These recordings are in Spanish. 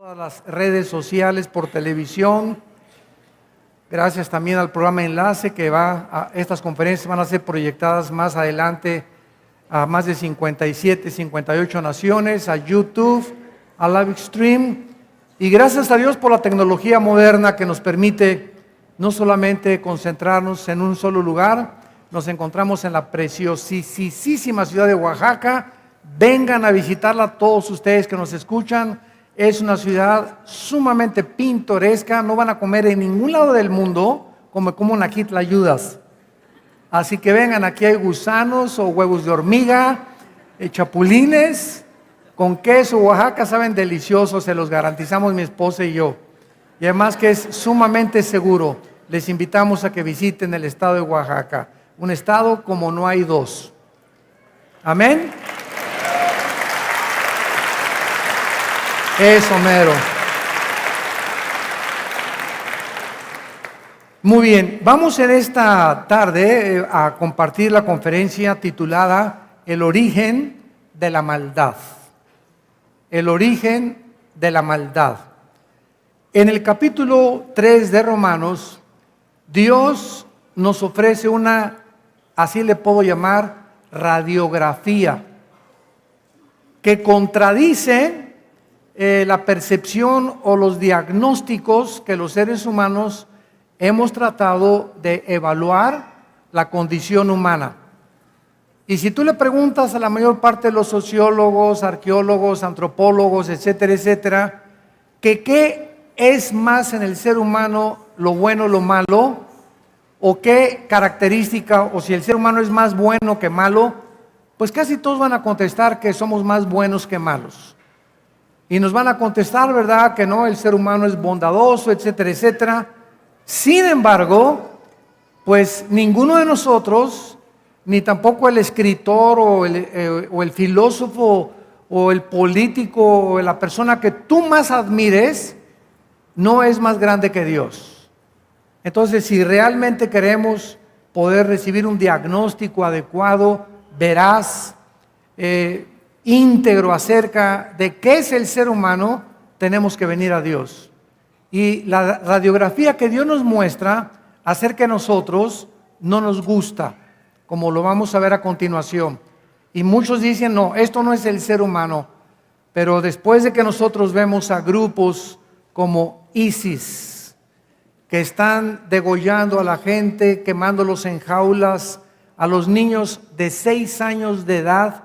Todas las redes sociales, por televisión. Gracias también al programa Enlace que estas conferencias van a ser proyectadas más adelante a más de 57, 58 naciones, a YouTube, a Live Stream. Y gracias a Dios por la tecnología moderna que nos permite no solamente concentrarnos en un solo lugar. Nos encontramos en la preciosísima ciudad de Oaxaca. Vengan a visitarla todos ustedes que nos escuchan. Es una ciudad sumamente pintoresca. No van a comer en ningún lado del mundo como comen aquí tlayudas. Así que vengan, aquí hay gusanos o huevos de hormiga, chapulines con queso. Oaxaca saben deliciosos, se los garantizamos mi esposa y yo. Y además que es sumamente seguro. Les invitamos a que visiten el estado de Oaxaca. Un estado como no hay dos. Amén. Eso mero. Muy bien, vamos en esta tarde a compartir la conferencia titulada El origen de la maldad. El origen de la maldad. En el capítulo 3 de Romanos, Dios nos ofrece una, así le puedo llamar, radiografía, que contradice la percepción o los diagnósticos que los seres humanos hemos tratado de evaluar la condición humana. Y si tú le preguntas a la mayor parte de los sociólogos, arqueólogos, antropólogos, etcétera, etcétera, que qué es más en el ser humano, lo bueno o lo malo, o qué característica, o si el ser humano es más bueno que malo, pues casi todos van a contestar que somos más buenos que malos. Y nos van a contestar, ¿verdad?, que no, el ser humano es bondadoso, etcétera, etcétera. Sin embargo, pues ninguno de nosotros, ni tampoco el escritor o el filósofo o el político o la persona que tú más admires, no es más grande que Dios. Entonces, si realmente queremos poder recibir un diagnóstico adecuado, veraz, íntegro acerca de qué es el ser humano, tenemos que venir a Dios. Y la radiografía que Dios nos muestra acerca de nosotros no nos gusta, como lo vamos a ver a continuación. Y muchos dicen, no, esto no es el ser humano. Pero después de que nosotros vemos a grupos como ISIS, que están degollando a la gente, quemándolos en jaulas, a los niños de 6 años de edad,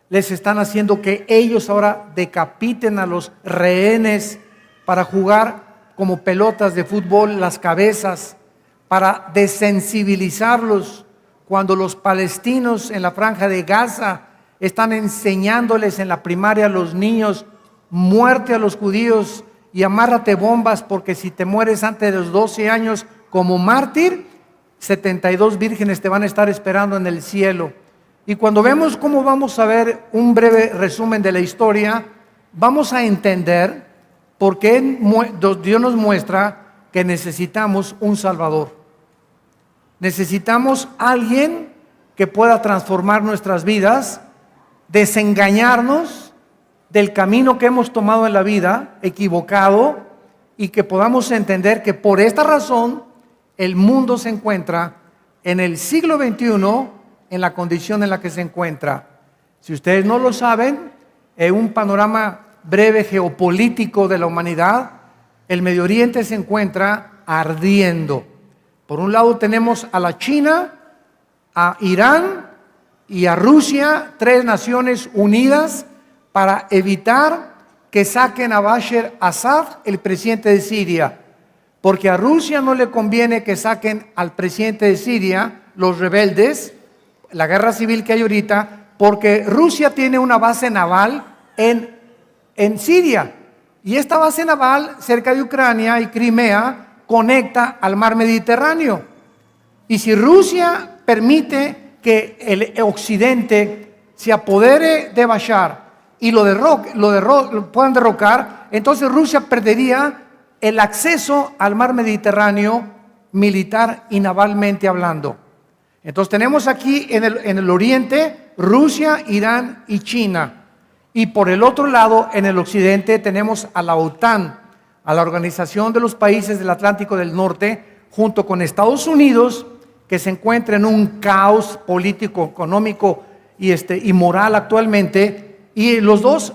les están haciendo que ellos ahora decapiten a los rehenes para jugar como pelotas de fútbol las cabezas, para desensibilizarlos, cuando los palestinos en la franja de Gaza están enseñándoles en la primaria a los niños, muerte a los judíos y amárrate bombas, porque si te mueres antes de los 12 años como mártir, 72 vírgenes te van a estar esperando en el cielo. Y cuando vemos cómo vamos a ver un breve resumen de la historia, vamos a entender por qué Dios nos muestra que necesitamos un Salvador. Necesitamos alguien que pueda transformar nuestras vidas, desengañarnos del camino que hemos tomado en la vida, equivocado, y que podamos entender que por esta razón el mundo se encuentra en el siglo XXI en la condición en la que se encuentra. Si ustedes no lo saben, en un panorama breve geopolítico de la humanidad, el Medio Oriente se encuentra ardiendo. Por un lado tenemos a la China, a Irán y a Rusia, 3 naciones unidas para evitar que saquen a Bashar Assad, el presidente de Siria, porque a Rusia no le conviene que saquen al presidente de Siria, los rebeldes, la guerra civil que hay ahorita, porque Rusia tiene una base naval en Siria, y esta base naval cerca de Ucrania y Crimea conecta al mar Mediterráneo. Y si Rusia permite que el occidente se apodere de Bashar y lo puedan derrocar, entonces Rusia perdería el acceso al mar Mediterráneo militar y navalmente hablando. Entonces tenemos aquí en el oriente Rusia, Irán y China. Y por el otro lado, en el occidente, tenemos a la OTAN, a la Organización de los Países del Atlántico del Norte, junto con Estados Unidos, que se encuentra en un caos político, económico y moral actualmente. Y los dos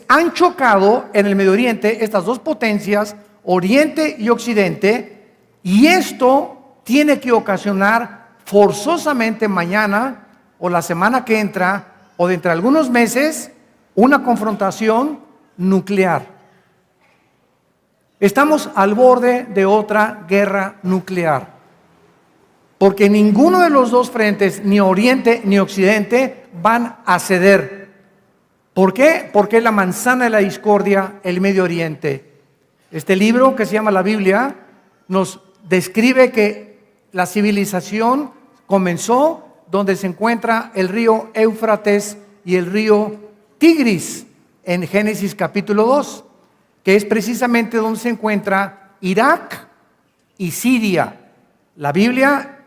han chocado en el Medio Oriente, estas dos potencias, Oriente y Occidente, y esto tiene que ocasionar forzosamente mañana o la semana que entra o dentro de algunos meses una confrontación nuclear. Estamos al borde de otra guerra nuclear, porque ninguno de los dos frentes, ni Oriente ni Occidente, van a ceder. ¿Por qué? Porque es la manzana de la discordia, el Medio Oriente. Este libro que se llama la Biblia nos describe que la civilización comenzó donde se encuentra el río Éufrates y el río Tigris en Génesis capítulo 2, que es precisamente donde se encuentra Irak y Siria. La Biblia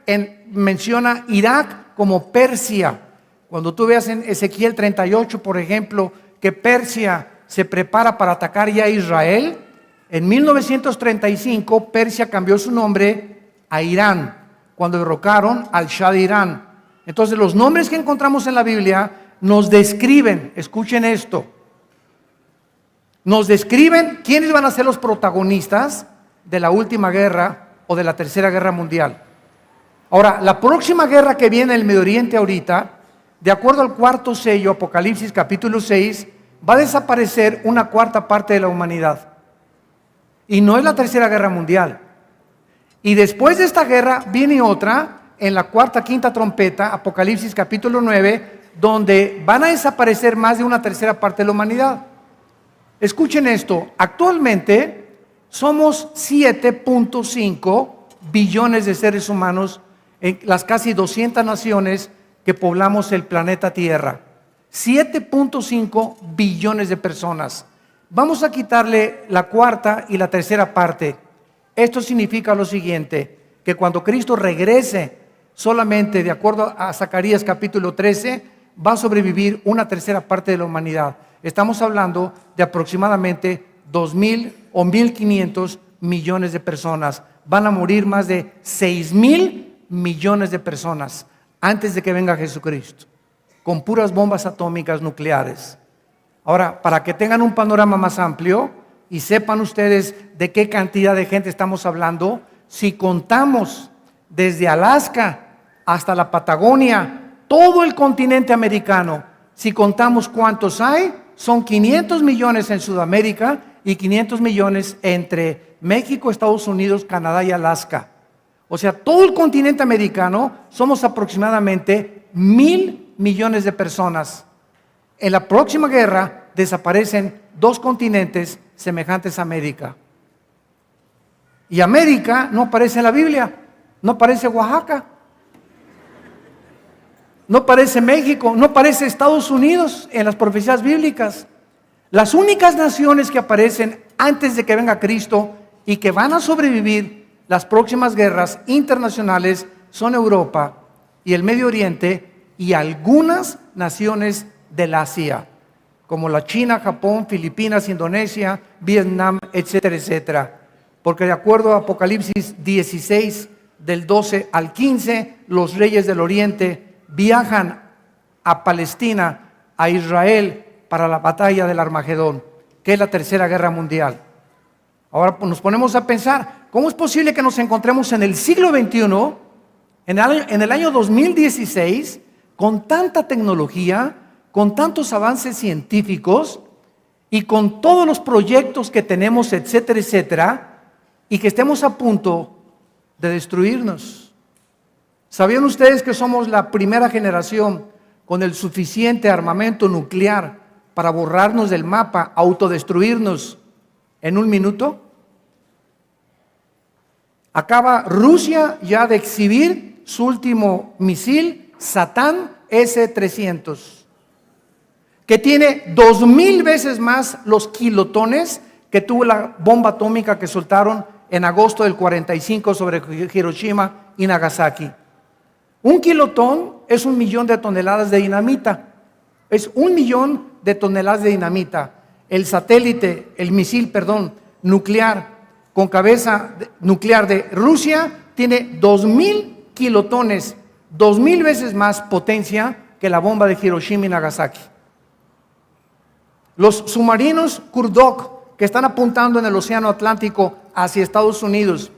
menciona Irak como Persia. Cuando tú veas en Ezequiel 38, por ejemplo, que Persia se prepara para atacar ya a Israel, en 1935 Persia cambió su nombre a Irán, cuando derrocaron al Shah de Irán. Entonces los nombres que encontramos en la Biblia nos describen, escuchen esto, nos describen quiénes van a ser los protagonistas de la última guerra o de la tercera guerra mundial. Ahora, la próxima guerra que viene en el Medio Oriente ahorita, de acuerdo al cuarto sello, Apocalipsis capítulo 6, va a desaparecer una cuarta parte de la humanidad. Y no es la tercera guerra mundial. Y después de esta guerra viene otra, en la cuarta, quinta trompeta, Apocalipsis capítulo 9, donde van a desaparecer más de una tercera parte de la humanidad. Escuchen esto, actualmente somos 7.5 billones de seres humanos en las casi 200 naciones que poblamos el planeta Tierra. 7.5 billones de personas. Vamos a quitarle la cuarta y la tercera parte. Esto significa lo siguiente, que cuando Cristo regrese, solamente de acuerdo a Zacarías capítulo 13, va a sobrevivir una tercera parte de la humanidad. Estamos hablando de aproximadamente 2.000 o 1.500 millones de personas. Van a morir más de 6.000 millones de personas antes de que venga Jesucristo, con puras bombas atómicas nucleares. Ahora, para que tengan un panorama más amplio y sepan ustedes de qué cantidad de gente estamos hablando, si contamos desde Alaska hasta la Patagonia, todo el continente americano, si contamos cuántos hay, son 500 millones en Sudamérica y 500 millones entre México, Estados Unidos, Canadá y Alaska. O sea, todo el continente americano somos aproximadamente 1.000 millones de personas. En la próxima guerra desaparecen 2 continentes semejantes a América. Y América no aparece en la Biblia, no aparece Oaxaca, no aparece México, no aparece Estados Unidos en las profecías bíblicas. Las únicas naciones que aparecen antes de que venga Cristo y que van a sobrevivir las próximas guerras internacionales son Europa y el Medio Oriente y algunas naciones del Asia, como la China, Japón, Filipinas, Indonesia, Vietnam, etcétera, etcétera. Porque de acuerdo a Apocalipsis 16, del 12 al 15, los reyes del Oriente viajan a Palestina, a Israel, para la batalla del Armagedón, que es la tercera guerra mundial. Ahora nos ponemos a pensar, ¿cómo es posible que nos encontremos en el siglo XXI, en el año 2016, con tanta tecnología, con tantos avances científicos y con todos los proyectos que tenemos, etcétera, etcétera, y que estemos a punto de destruirnos? ¿Sabían ustedes que somos la primera generación con el suficiente armamento nuclear para borrarnos del mapa, autodestruirnos en 1 minuto? Acaba Rusia ya de exhibir su último misil, Satán S-300, que tiene 2.000 veces más los kilotones que tuvo la bomba atómica que soltaron en agosto del 45 sobre Hiroshima y Nagasaki. 1 kilotón es 1 millón de toneladas de dinamita, es 1 millón de toneladas de dinamita. El satélite, el misil, nuclear con cabeza nuclear de Rusia tiene 2,000 kilotones, 2,000 veces más potencia que la bomba de Hiroshima y Nagasaki. Los submarinos Kursk que están apuntando en el océano Atlántico hacia Estados Unidos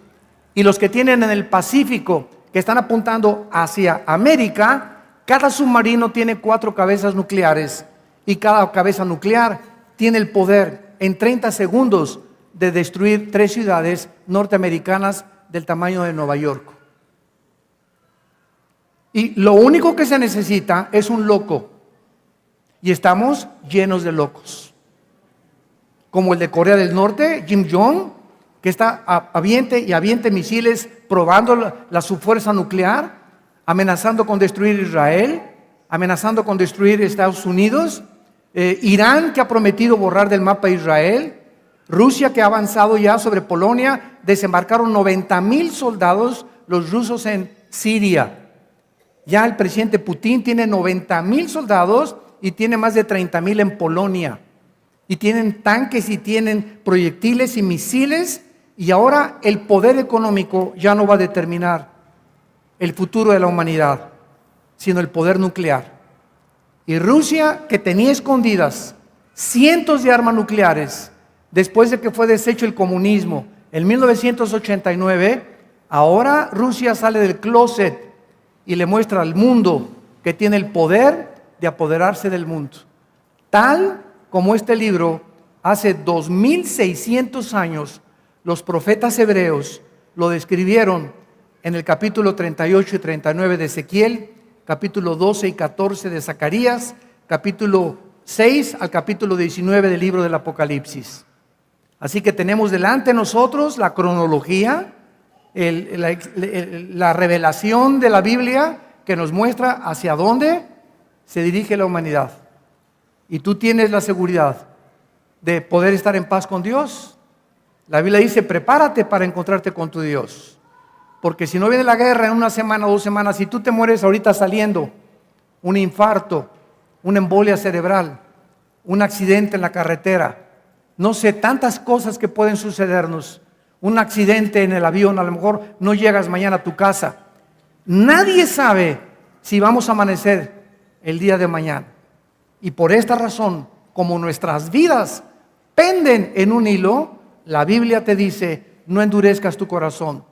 y los que tienen en el Pacífico que están apuntando hacia América, cada submarino tiene 4 cabezas nucleares y cada cabeza nuclear tiene el poder en 30 segundos de destruir 3 ciudades norteamericanas del tamaño de Nueva York. Y lo único que se necesita es un loco. Y estamos llenos de locos. Como el de Corea del Norte, Kim Jong, que está aviente misiles probando su fuerza nuclear, amenazando con destruir Israel, amenazando con destruir Estados Unidos. Irán, que ha prometido borrar del mapa a Israel. Rusia, que ha avanzado ya sobre Polonia. Desembarcaron 90,000 soldados los rusos en Siria. Ya el presidente Putin tiene 90,000 soldados y tiene más de 30,000 en Polonia. Y tienen tanques y tienen proyectiles y misiles. Y ahora el poder económico ya no va a determinar el futuro de la humanidad, sino el poder nuclear. Y Rusia, que tenía escondidas cientos de armas nucleares después de que fue deshecho el comunismo en 1989, ahora Rusia sale del closet y le muestra al mundo que tiene el poder de apoderarse del mundo. Tal como este libro, hace 2,600 años, los profetas hebreos lo describieron en el capítulo 38 y 39 de Ezequiel, capítulo 12 y 14 de Zacarías, capítulo 6 al capítulo 19 del libro del Apocalipsis. Así que tenemos delante de nosotros la cronología, la revelación de la Biblia que nos muestra hacia dónde se dirige la humanidad. Y tú tienes la seguridad de poder estar en paz con Dios. La Biblia dice, prepárate para encontrarte con tu Dios. Porque si no viene la guerra en 1 semana o 2 semanas, si tú te mueres ahorita saliendo, un infarto, una embolia cerebral, un accidente en la carretera, no sé, tantas cosas que pueden sucedernos, un accidente en el avión, a lo mejor no llegas mañana a tu casa. Nadie sabe si vamos a amanecer el día de mañana. Y por esta razón, como nuestras vidas penden en un hilo, la Biblia te dice, no endurezcas tu corazón,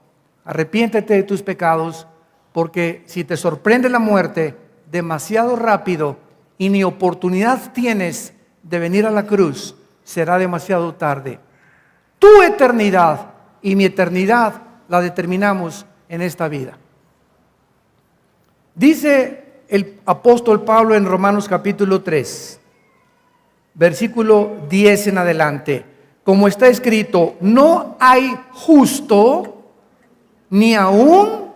arrepiéntete de tus pecados, porque si te sorprende la muerte demasiado rápido y ni oportunidad tienes de venir a la cruz, será demasiado tarde. Tu eternidad y mi eternidad la determinamos en esta vida. Dice el apóstol Pablo en Romanos capítulo 3, versículo 10 en adelante, como está escrito, no hay justo ni aún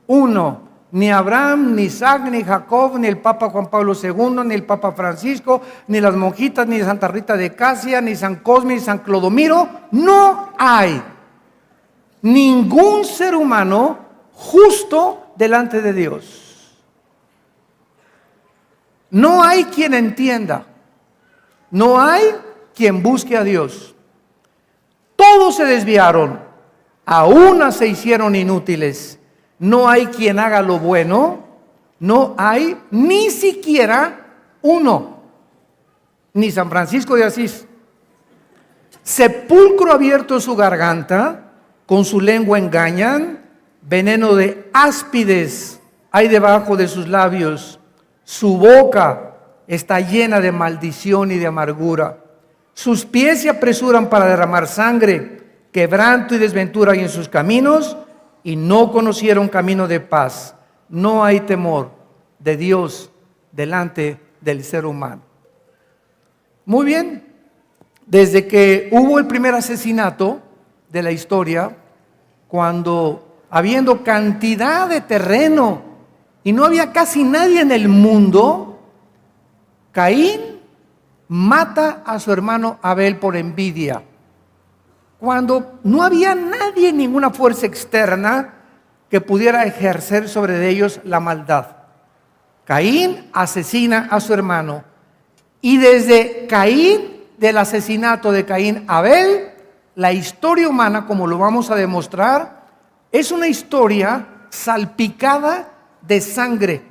uno, ni Abraham, ni Isaac, ni Jacob, ni el Papa Juan Pablo II, ni el Papa Francisco, ni las monjitas, ni Santa Rita de Casia, ni San Cosme, ni San Clodomiro. No hay ningún ser humano justo delante de Dios. No hay quien entienda, no hay quien busque a Dios. Todos se desviaron, a una se hicieron inútiles. No hay quien haga lo bueno, no hay ni siquiera uno, ni San Francisco de Asís. Sepulcro abierto es su garganta, con su lengua engañan, veneno de áspides hay debajo de sus labios, su boca está llena de maldición y de amargura. Sus pies se apresuran para derramar sangre, quebranto y desventura hay en sus caminos, y no conocieron camino de paz. No hay temor de Dios delante del ser humano. Muy bien, desde que hubo el primer asesinato de la historia, cuando habiendo cantidad de terreno y no había casi nadie en el mundo, Caín mata a su hermano Abel por envidia. Cuando no había nadie, ninguna fuerza externa que pudiera ejercer sobre ellos la maldad. Caín asesina a su hermano Y desde Caín, del asesinato de Caín a Abel, la historia humana, como lo vamos a demostrar, es una historia salpicada de sangre,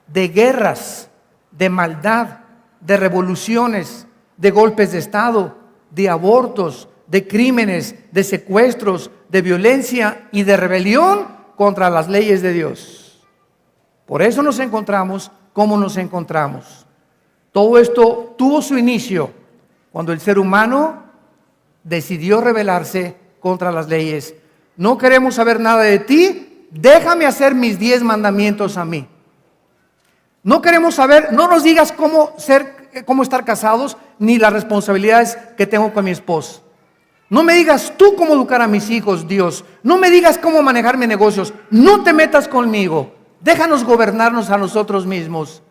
de guerras, de maldad, de revoluciones, de golpes de Estado, de abortos, de crímenes, de secuestros, de violencia y de rebelión contra las leyes de Dios. Por eso nos encontramos como nos encontramos. Todo esto tuvo su inicio cuando el ser humano decidió rebelarse contra las leyes. No queremos saber nada de ti, déjame hacer mis 10 mandamientos a mí. No queremos saber, no nos digas cómo estar casados, ni las responsabilidades que tengo con mi esposa. No me digas tú cómo educar a mis hijos, Dios. No me digas cómo manejar mis negocios. No te metas conmigo. Déjanos gobernarnos a nosotros mismos.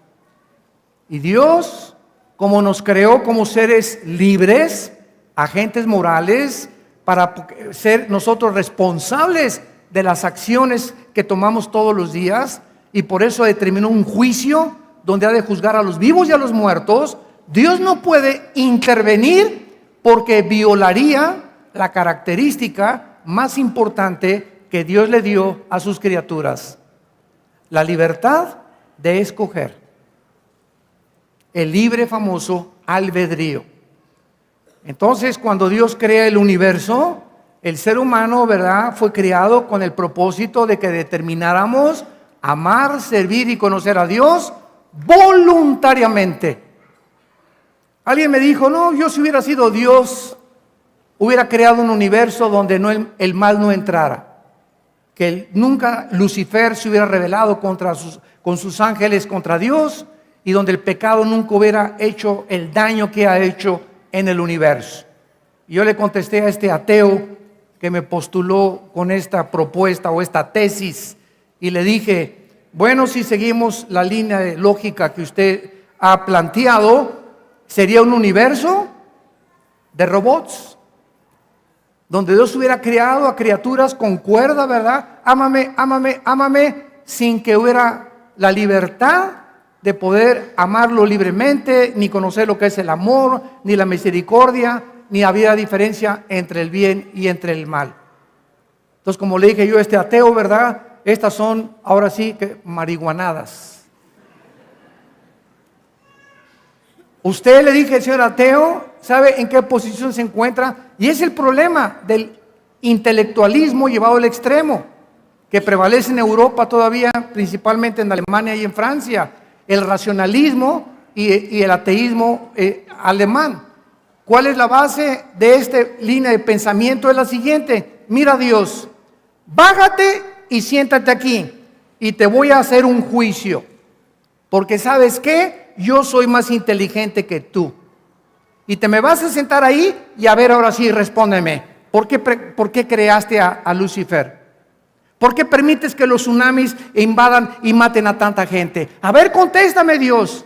Y Dios, como nos creó como seres libres, agentes morales, para ser nosotros responsables de las acciones que tomamos todos los días, y por eso determinó un juicio donde ha de juzgar a los vivos y a los muertos. Dios no puede intervenir porque violaría la característica más importante que Dios le dio a sus criaturas: la libertad de escoger, el libre famoso albedrío. Entonces, cuando Dios crea el universo, el ser humano, ¿verdad?, fue creado con el propósito de que determináramos amar, servir y conocer a Dios voluntariamente. Alguien me dijo, no, yo si hubiera sido Dios, hubiera creado un universo donde el mal no entrara, que nunca Lucifer se hubiera rebelado con sus ángeles contra Dios, y donde el pecado nunca hubiera hecho el daño que ha hecho en el universo. Y yo le contesté a este ateo que me postuló con esta propuesta o esta tesis, y le dije, bueno, si seguimos la línea de lógica que usted ha planteado, sería un universo de robots, donde Dios hubiera creado a criaturas con cuerda, ¿verdad? Ámame, ámame, ámame, sin que hubiera la libertad de poder amarlo libremente, ni conocer lo que es el amor, ni la misericordia, ni había diferencia entre el bien y entre el mal. Entonces, como le dije yo a este ateo, ¿verdad?, estas son, ahora sí, que marihuanadas. Usted, le dije, señor ateo, ¿sabe en qué posición se encuentra? Y es el problema del intelectualismo llevado al extremo, que prevalece en Europa todavía, principalmente en Alemania y en Francia. El racionalismo y el ateísmo alemán. ¿Cuál es la base de esta línea de pensamiento? Es la siguiente: mira, Dios, bájate y siéntate aquí y te voy a hacer un juicio, porque ¿sabes qué? Yo soy más inteligente que tú, y te me vas a sentar ahí y a ver, ahora sí, respóndeme, ¿por qué creaste a Lucifer? ¿Por qué permites que los tsunamis invadan y maten a tanta gente? A ver, contéstame, Dios.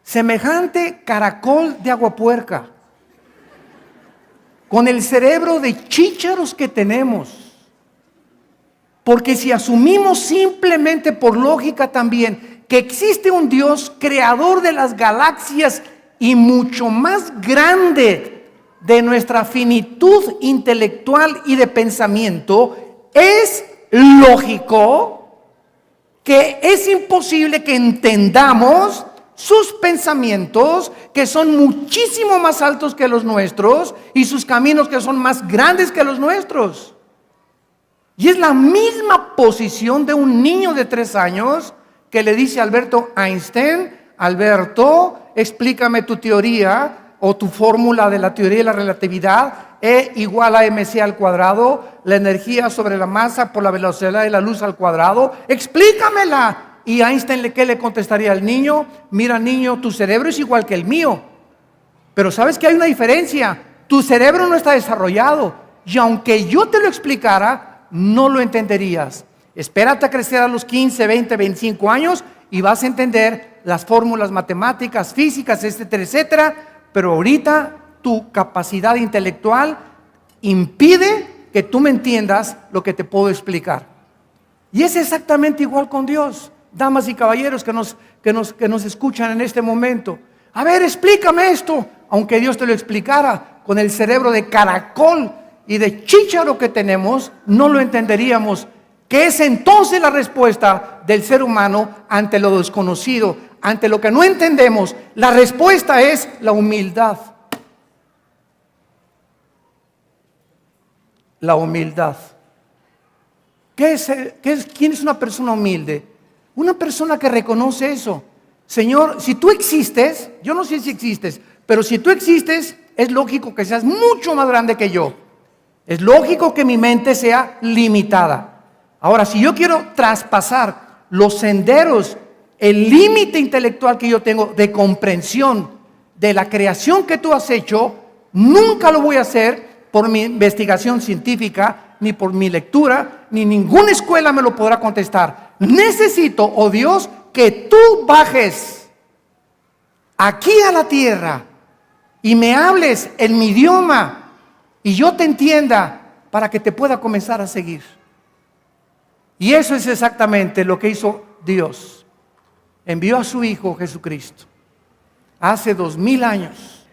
Semejante caracol de agua puerca, con el cerebro de chícharos que tenemos. Porque si asumimos simplemente por lógica también que existe un Dios creador de las galaxias y mucho más grande de nuestra finitud intelectual y de pensamiento, es lógico que es imposible que entendamos sus pensamientos, que son muchísimo más altos que los nuestros, y sus caminos, que son más grandes que los nuestros. Y es la misma posición de un niño de 3 años que le dice a Alberto Einstein: Alberto, explícame tu teoría o tu fórmula de la teoría de la relatividad, E igual a mc al cuadrado, la energía sobre la masa por la velocidad de la luz al cuadrado, explícamela. Y Einstein, ¿qué le contestaría al niño? Mira, niño, tu cerebro es igual que el mío, pero ¿sabes que hay una diferencia? Tu cerebro no está desarrollado, y aunque yo te lo explicara, no lo entenderías. Espérate a crecer a los 15, 20, 25 años y vas a entender las fórmulas matemáticas, físicas, etcétera, etcétera. Pero ahorita tu capacidad intelectual impide que tú me entiendas lo que te puedo explicar. Y es exactamente igual con Dios. Damas y caballeros que que nos escuchan en este momento. A ver, explícame esto. Aunque Dios te lo explicara, con el cerebro de caracol y de chícharo que tenemos, no lo entenderíamos. ¿Qué es entonces la respuesta del ser humano ante lo desconocido, ante lo que no entendemos? La respuesta es la humildad. La humildad. ¿Quién es una persona humilde? Una persona que reconoce eso. Señor, si tú existes, yo no sé si existes, pero si tú existes, es lógico que seas mucho más grande que yo. Es lógico que mi mente sea limitada. Ahora, si yo quiero traspasar los senderos, el límite intelectual que yo tengo de comprensión de la creación que tú has hecho, nunca lo voy a hacer por mi investigación científica, ni por mi lectura, ni ninguna escuela me lo podrá contestar. Necesito, oh Dios, que tú bajes aquí a la tierra y me hables en mi idioma y yo te entienda para que te pueda comenzar a seguir. Y eso es exactamente lo que hizo Dios. Envió a su Hijo Jesucristo hace 2000 años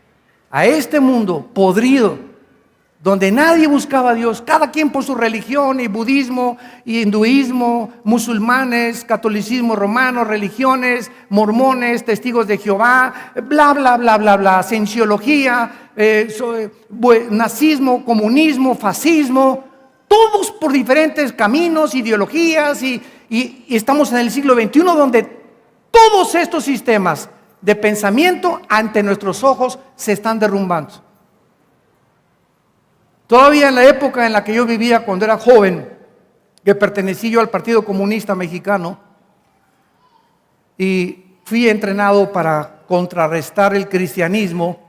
a este mundo podrido, donde nadie buscaba a Dios, cada quien por su religión, y budismo, y hinduismo, musulmanes, catolicismo romano, religiones, mormones, testigos de Jehová, bla, bla, bla, bla, bla, cienciología, nazismo, comunismo, fascismo, todos por diferentes caminos, ideologías, y estamos en el siglo XXI donde todos estos sistemas de pensamiento ante nuestros ojos se están derrumbando. Todavía en la época en la que yo vivía cuando era joven, que pertenecí yo al Partido Comunista Mexicano y fui entrenado para contrarrestar el cristianismo,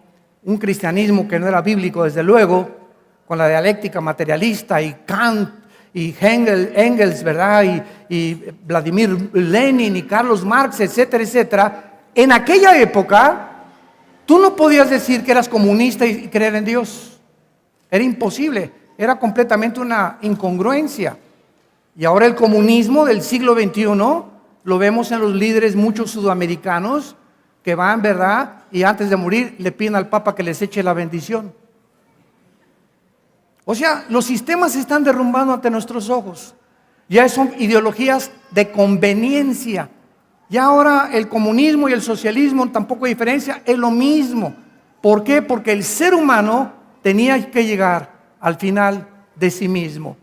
un cristianismo que no era bíblico desde luego, con la dialéctica materialista y Kant y Engels, ¿verdad? Y Vladimir Lenin y Carlos Marx, etcétera, etcétera. En aquella época, tú no podías decir que eras comunista y creer en Dios. Era imposible, era completamente una incongruencia. Y ahora el comunismo del siglo XXI lo vemos en los líderes muchos sudamericanos que van, ¿verdad? Y antes de morir le piden al Papa que les eche la bendición. O sea, los sistemas se están derrumbando ante nuestros ojos. Ya son ideologías de conveniencia. Ya ahora el comunismo y el socialismo, tampoco hay diferencia, es lo mismo. ¿Por qué? Porque el ser humano tenía que llegar al final de sí mismo.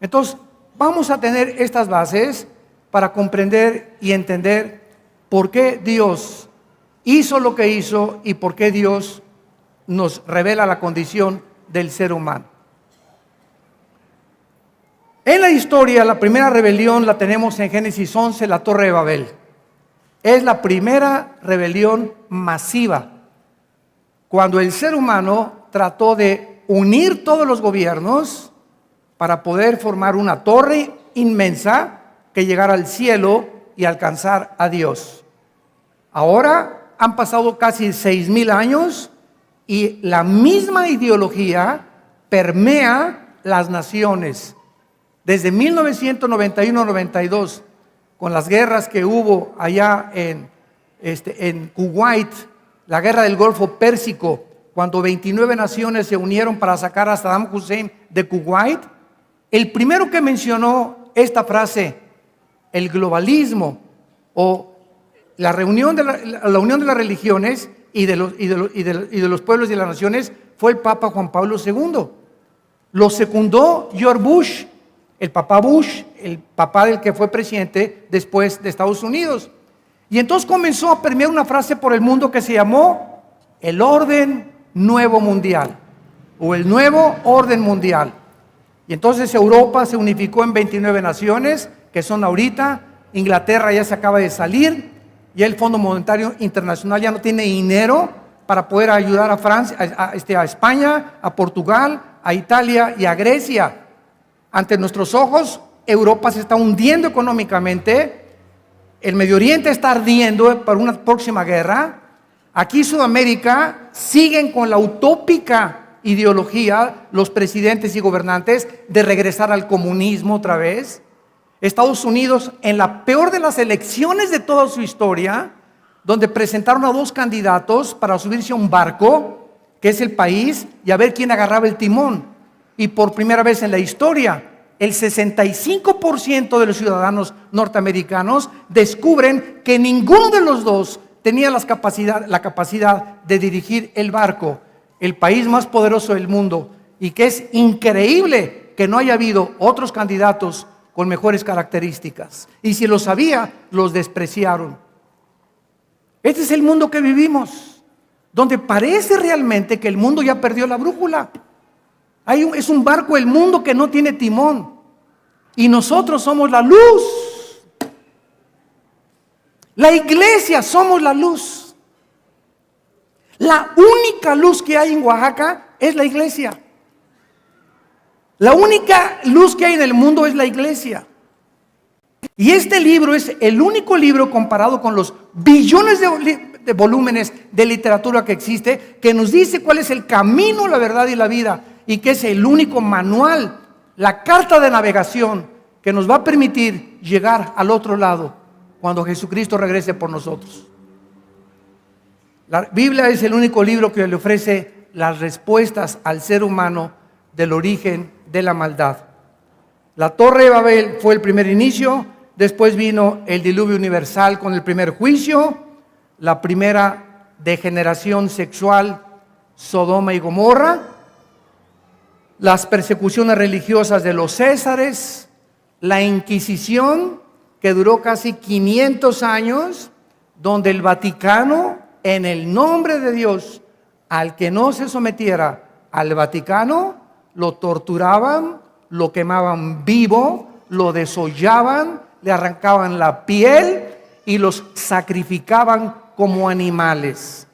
Entonces, vamos a tener estas bases para comprender y entender por qué Dios hizo lo que hizo y por qué Dios nos revela la condición del ser humano. En la historia, la primera rebelión la tenemos en Génesis 11, la Torre de Babel. Es la primera rebelión masiva, cuando el ser humano trató de unir todos los gobiernos para poder formar una torre inmensa que llegara al cielo y alcanzar a Dios. Ahora han pasado casi 6000 años y la misma ideología permea las naciones. Desde 1991-92, con las guerras que hubo allá en Kuwait, la guerra del Golfo Pérsico, cuando 29 naciones se unieron para sacar a Saddam Hussein de Kuwait, el primero que mencionó esta frase, el globalismo o la unión de las religiones y de los pueblos y de las naciones, fue el Papa Juan Pablo II. Lo secundó George Bush, el Papa Bush, el papá del que fue presidente después de Estados Unidos. Y entonces comenzó a permear una frase por el mundo que se llamó el orden nuevo mundial o el nuevo orden mundial. Y entonces Europa se unificó en 29 naciones, que son ahorita. Inglaterra ya se acaba de salir, ya el Fondo Monetario Internacional ya no tiene dinero para poder ayudar a Francia, a España, a Portugal, a Italia y a Grecia. Ante nuestros ojos, Europa se está hundiendo económicamente, el Medio Oriente está ardiendo para una próxima guerra. Aquí Sudamérica siguen con la utópica ideología los presidentes y gobernantes de regresar al comunismo otra vez. Estados Unidos, en la peor de las elecciones de toda su historia, donde presentaron a dos candidatos para subirse a un barco, que es el país, y a ver quién agarraba el timón. Y por primera vez en la historia, el 65% de los ciudadanos norteamericanos descubren que ninguno de los dos tenía la capacidad de dirigir el barco, el país más poderoso del mundo, y que es increíble que no haya habido otros candidatos con mejores características. Y si los había, los despreciaron. Este es el mundo que vivimos, donde parece realmente que el mundo ya perdió la brújula. Es un barco el mundo que no tiene timón. Y nosotros somos la luz. La iglesia somos la luz. La única luz que hay en Oaxaca es la iglesia. La única luz que hay en el mundo es la iglesia. Y este libro es el único libro, comparado con los billones de volúmenes de literatura que existe, que nos dice cuál es el camino, la verdad y la vida, y que es el único manual, la carta de navegación que nos va a permitir llegar al otro lado cuando Jesucristo regrese por nosotros. La Biblia es el único libro que le ofrece las respuestas al ser humano del origen de la maldad. La Torre de Babel fue el primer inicio, después vino el diluvio universal con el primer juicio, la primera degeneración sexual, Sodoma y Gomorra, las persecuciones religiosas de los césares, la Inquisición, que duró casi 500 años, donde el Vaticano, en el nombre de Dios, al que no se sometiera al Vaticano, lo torturaban, lo quemaban vivo, lo desollaban, le arrancaban la piel y los sacrificaban como animales.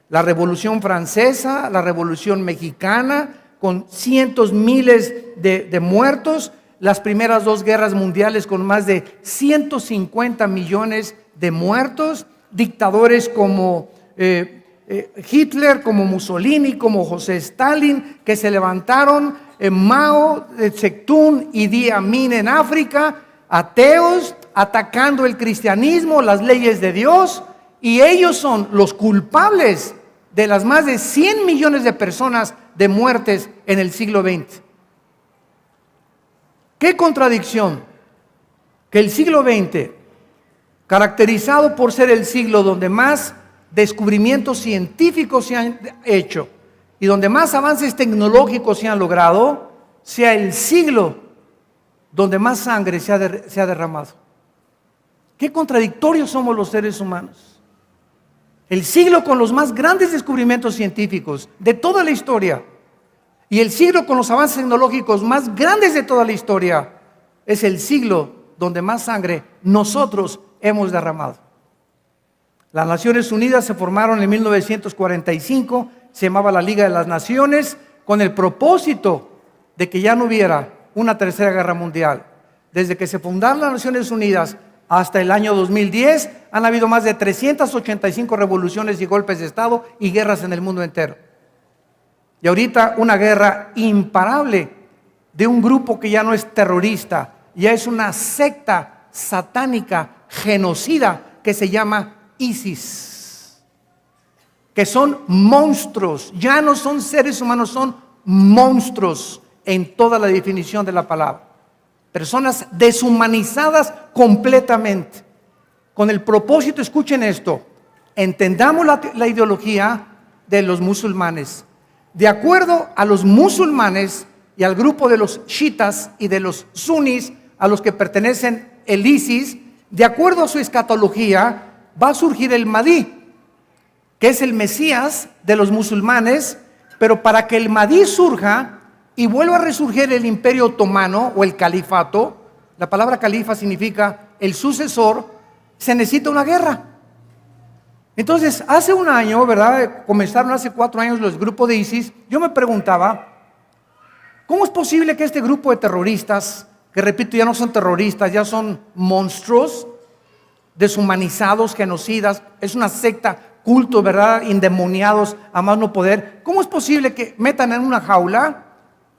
La Revolución Francesa, la Revolución Mexicana, con cientos, miles de muertos, las primeras dos guerras mundiales con más de 150 millones de muertos, dictadores como Hitler, como Mussolini, como José Stalin, que se levantaron, Mao Zedong y Idi Amin en África, ateos, atacando el cristianismo, las leyes de Dios, y ellos son los culpables de las más de 100 millones de personas de muertes en el siglo XX. ¡Qué contradicción! Que el siglo XX, caracterizado por ser el siglo donde más descubrimientos científicos se han hecho y donde más avances tecnológicos se han logrado, sea el siglo donde más sangre se ha derramado. Qué contradictorios somos los seres humanos. El siglo con los más grandes descubrimientos científicos de toda la historia y el siglo con los avances tecnológicos más grandes de toda la historia es el siglo donde más sangre nosotros hemos derramado. Las Naciones Unidas se formaron en 1945, se llamaba la Liga de las Naciones, con el propósito de que ya no hubiera una tercera guerra mundial. Desde que se fundaron las Naciones Unidas hasta el año 2010, han habido más de 385 revoluciones y golpes de Estado y guerras en el mundo entero. Y ahorita una guerra imparable de un grupo que ya no es terrorista, ya es una secta satánica, genocida, que se llama ISIS, que son monstruos, ya no son seres humanos, son monstruos en toda la definición de la palabra. Personas deshumanizadas completamente, con el propósito, escuchen esto, entendamos la ideología de los musulmanes. De acuerdo a los musulmanes y al grupo de los chiitas y de los sunnis, a los que pertenecen el ISIS, de acuerdo a su escatología, va a surgir el Mahdi, que es el Mesías de los musulmanes, pero para que el Mahdi surja y vuelva a resurgir el Imperio Otomano o el Califato, la palabra califa significa el sucesor, se necesita una guerra. Entonces, hace un año, ¿verdad? Comenzaron hace 4 años los grupos de ISIS. Yo me preguntaba, ¿cómo es posible que este grupo de terroristas, que repito, ya no son terroristas, ya son monstruos, deshumanizados, genocidas, es una secta, culto, ¿verdad? Endemoniados a más no poder. ¿Cómo es posible que metan en una jaula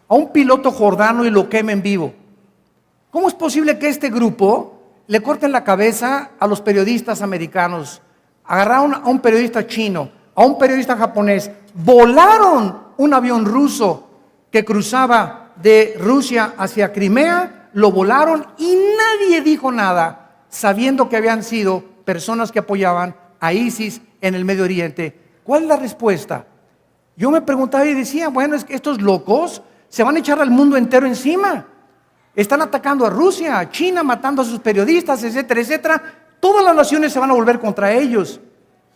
a un piloto jordano y lo quemen vivo? ¿Cómo es posible que este grupo le corten la cabeza a los periodistas americanos? Agarraron a un periodista chino, a un periodista japonés, volaron un avión ruso que cruzaba de Rusia hacia Crimea, lo volaron y nadie dijo nada, sabiendo que habían sido personas que apoyaban a ISIS en el Medio Oriente. ¿Cuál es la respuesta? Yo me preguntaba y decía, bueno, es que estos locos se van a echar al mundo entero encima. Están atacando a Rusia, a China, matando a sus periodistas, etcétera, etcétera. Todas las naciones se van a volver contra ellos.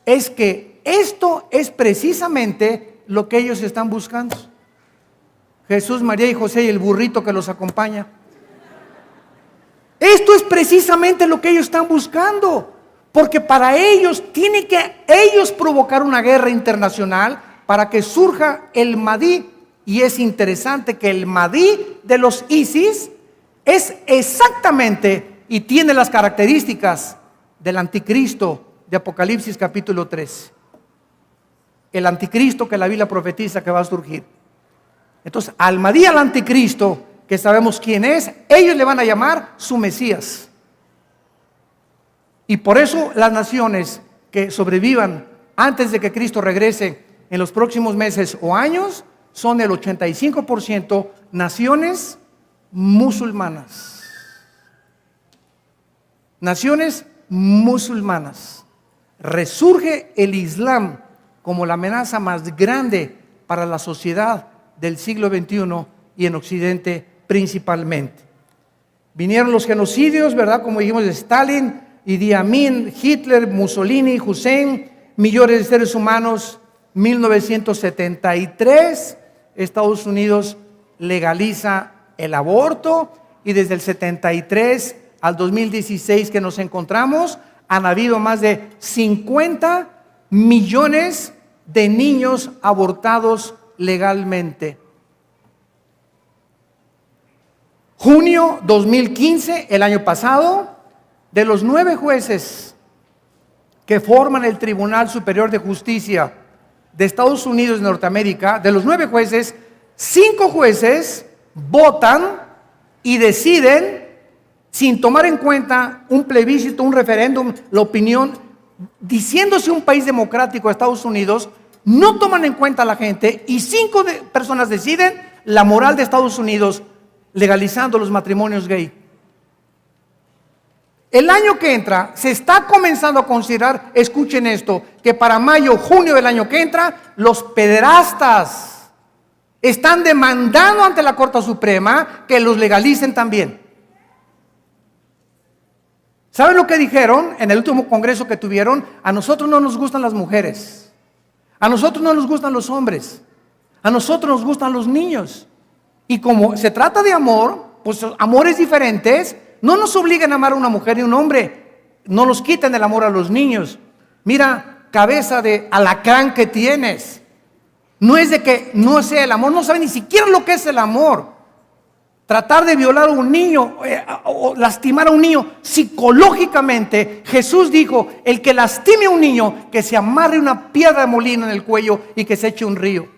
Es que esto es precisamente lo que ellos están buscando. Jesús, María y José y el burrito que los acompaña. Esto es precisamente lo que ellos están buscando. Porque para ellos tienen que ellos provocar una guerra internacional para que surja el Mahdi. Y es interesante que el Mahdi de los ISIS es exactamente y tiene las características del anticristo de Apocalipsis capítulo 3. El anticristo que la Biblia profetiza que va a surgir. Entonces, al Mahdi, al anticristo, que sabemos quién es, ellos le van a llamar su Mesías. Y por eso las naciones que sobrevivan antes de que Cristo regrese en los próximos meses o años son el 85% naciones musulmanas. Naciones musulmanas. Resurge el Islam como la amenaza más grande para la sociedad del siglo XXI y en Occidente principalmente. Vinieron los genocidios, ¿verdad? Como dijimos, de Stalin, Idi Amin, Hitler, Mussolini, Hussein, millones de seres humanos. 1973, Estados Unidos legaliza el aborto y desde el 73 al 2016 que nos encontramos, han habido más de 50 millones de niños abortados legalmente. Junio 2015, el año pasado, de los 9 jueces que forman el Tribunal Superior de Justicia de Estados Unidos de Norteamérica, de los 9 jueces, 5 jueces votan y deciden, sin tomar en cuenta un plebiscito, un referéndum, la opinión, diciéndose un país democrático, Estados Unidos, no toman en cuenta a la gente y 5 personas deciden la moral de Estados Unidos legalizando los matrimonios gay. El año que entra se está comenzando a considerar, escuchen esto, que para mayo, junio del año que entra, los pederastas están demandando ante la Corte Suprema que los legalicen también. ¿Saben lo que dijeron en el último congreso que tuvieron? A nosotros no nos gustan las mujeres, a nosotros no nos gustan los hombres, a nosotros nos gustan los niños. Y como se trata de amor, pues amores diferentes, no nos obliguen a amar a una mujer y un hombre, no nos quiten el amor a los niños. Mira, cabeza de alacrán que tienes, no es de que no sea el amor, no sabe ni siquiera lo que es el amor. Tratar de violar a un niño o lastimar a un niño psicológicamente, Jesús dijo, el que lastime a un niño, que se amarre una piedra de molino en el cuello y que se eche un río.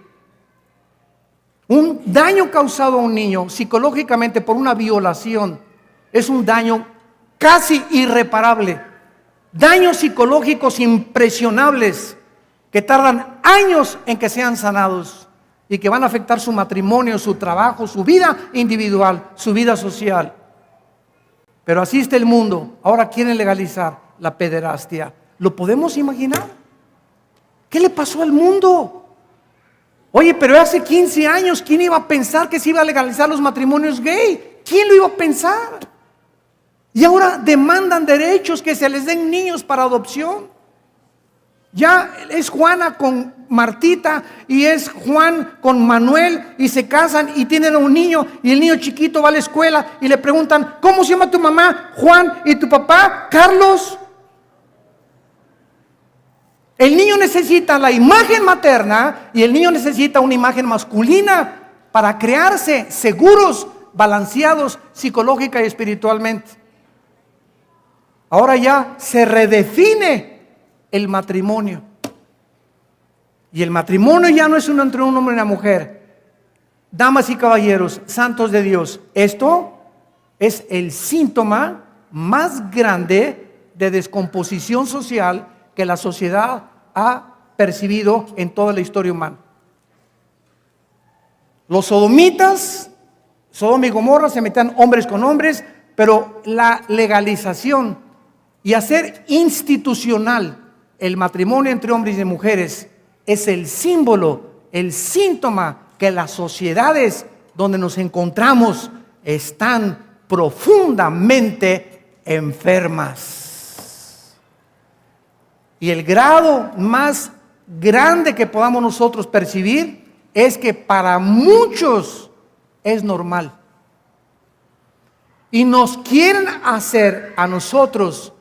Un daño causado a un niño psicológicamente por una violación es un daño casi irreparable. Daños psicológicos impresionables que tardan años en que sean sanados y que van a afectar su matrimonio, su trabajo, su vida individual, su vida social. Pero así está el mundo. Ahora quieren legalizar la pederastia. ¿Lo podemos imaginar? ¿Qué le pasó al mundo? Oye, pero hace 15 años, ¿quién iba a pensar que se iba a legalizar los matrimonios gay? ¿Quién lo iba a pensar? Y ahora demandan derechos, que se les den niños para adopción. Ya es Juana con Martita y es Juan con Manuel y se casan y tienen a un niño y el niño chiquito va a la escuela y le preguntan, ¿cómo se llama tu mamá? Juan. ¿Y tu papá? Carlos. El niño necesita la imagen materna y el niño necesita una imagen masculina para crearse seguros, balanceados psicológica y espiritualmente. Ahora ya se redefine el matrimonio. Y el matrimonio ya no es entre un hombre y una mujer. Damas y caballeros, santos de Dios, esto es el síntoma más grande de descomposición social que la sociedad ha percibido en toda la historia humana. Los sodomitas, Sodoma y Gomorra, se metían hombres con hombres, pero la legalización y hacer institucional el matrimonio entre hombres y mujeres es el símbolo, el síntoma que las sociedades donde nos encontramos están profundamente enfermas. Y el grado más grande que podamos nosotros percibir es que para muchos es normal. Y nos quieren hacer a nosotros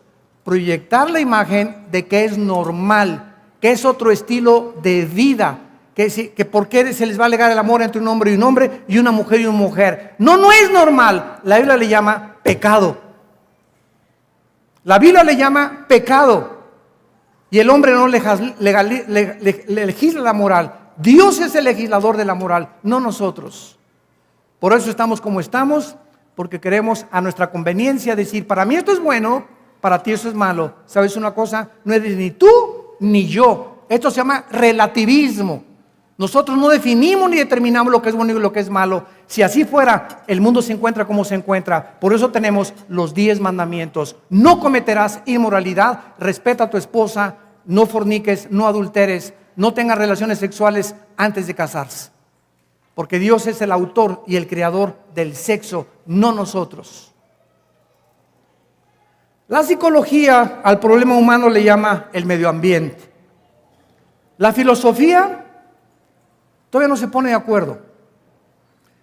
proyectar la imagen de que es normal, que es otro estilo de vida, que por qué se les va a alegar el amor entre un hombre y un hombre y una mujer y una mujer. No, no es normal. La Biblia le llama pecado. La Biblia le llama pecado. Y el hombre no legisla la moral. Dios es el legislador de la moral, no nosotros. Por eso estamos como estamos, porque queremos a nuestra conveniencia decir, para mí esto es bueno, para ti eso es malo. ¿Sabes una cosa? No eres ni tú ni yo. Esto se llama relativismo. Nosotros no definimos ni determinamos lo que es bueno y lo que es malo. Si así fuera, el mundo se encuentra como se encuentra. Por eso tenemos los 10 mandamientos. No cometerás inmoralidad, respeta a tu esposa, no forniques, no adulteres, no tengas relaciones sexuales antes de casarse. Porque Dios es el autor y el creador del sexo, no nosotros. La psicología al problema humano le llama el medio ambiente. La filosofía todavía no se pone de acuerdo.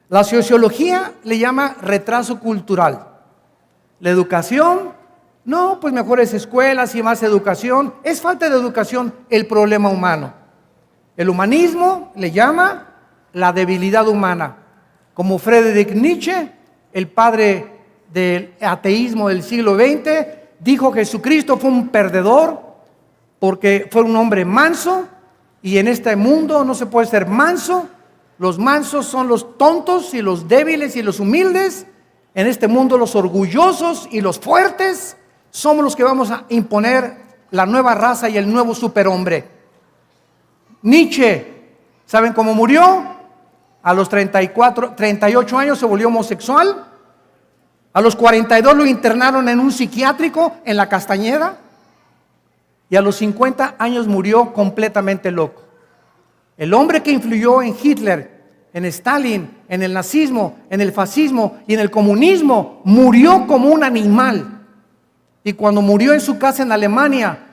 La sociología le llama retraso cultural. La educación, no, pues mejores escuelas y más educación. Es falta de educación el problema humano. El humanismo le llama la debilidad humana. Como Friedrich Nietzsche, el padre del ateísmo del siglo XX, dijo que Jesucristo fue un perdedor porque fue un hombre manso. Y en este mundo no se puede ser manso. Los mansos son los tontos y los débiles y los humildes. En este mundo los orgullosos y los fuertes somos los que vamos a imponer la nueva raza y el nuevo superhombre. Nietzsche, ¿saben cómo murió? A los 38 años se volvió homosexual. A los 42 lo internaron en un psiquiátrico en la Castañeda. Y a los 50 años murió completamente loco. El hombre que influyó en Hitler, en Stalin, en el nazismo, en el fascismo y en el comunismo, murió como un animal. Y cuando murió en su casa en Alemania,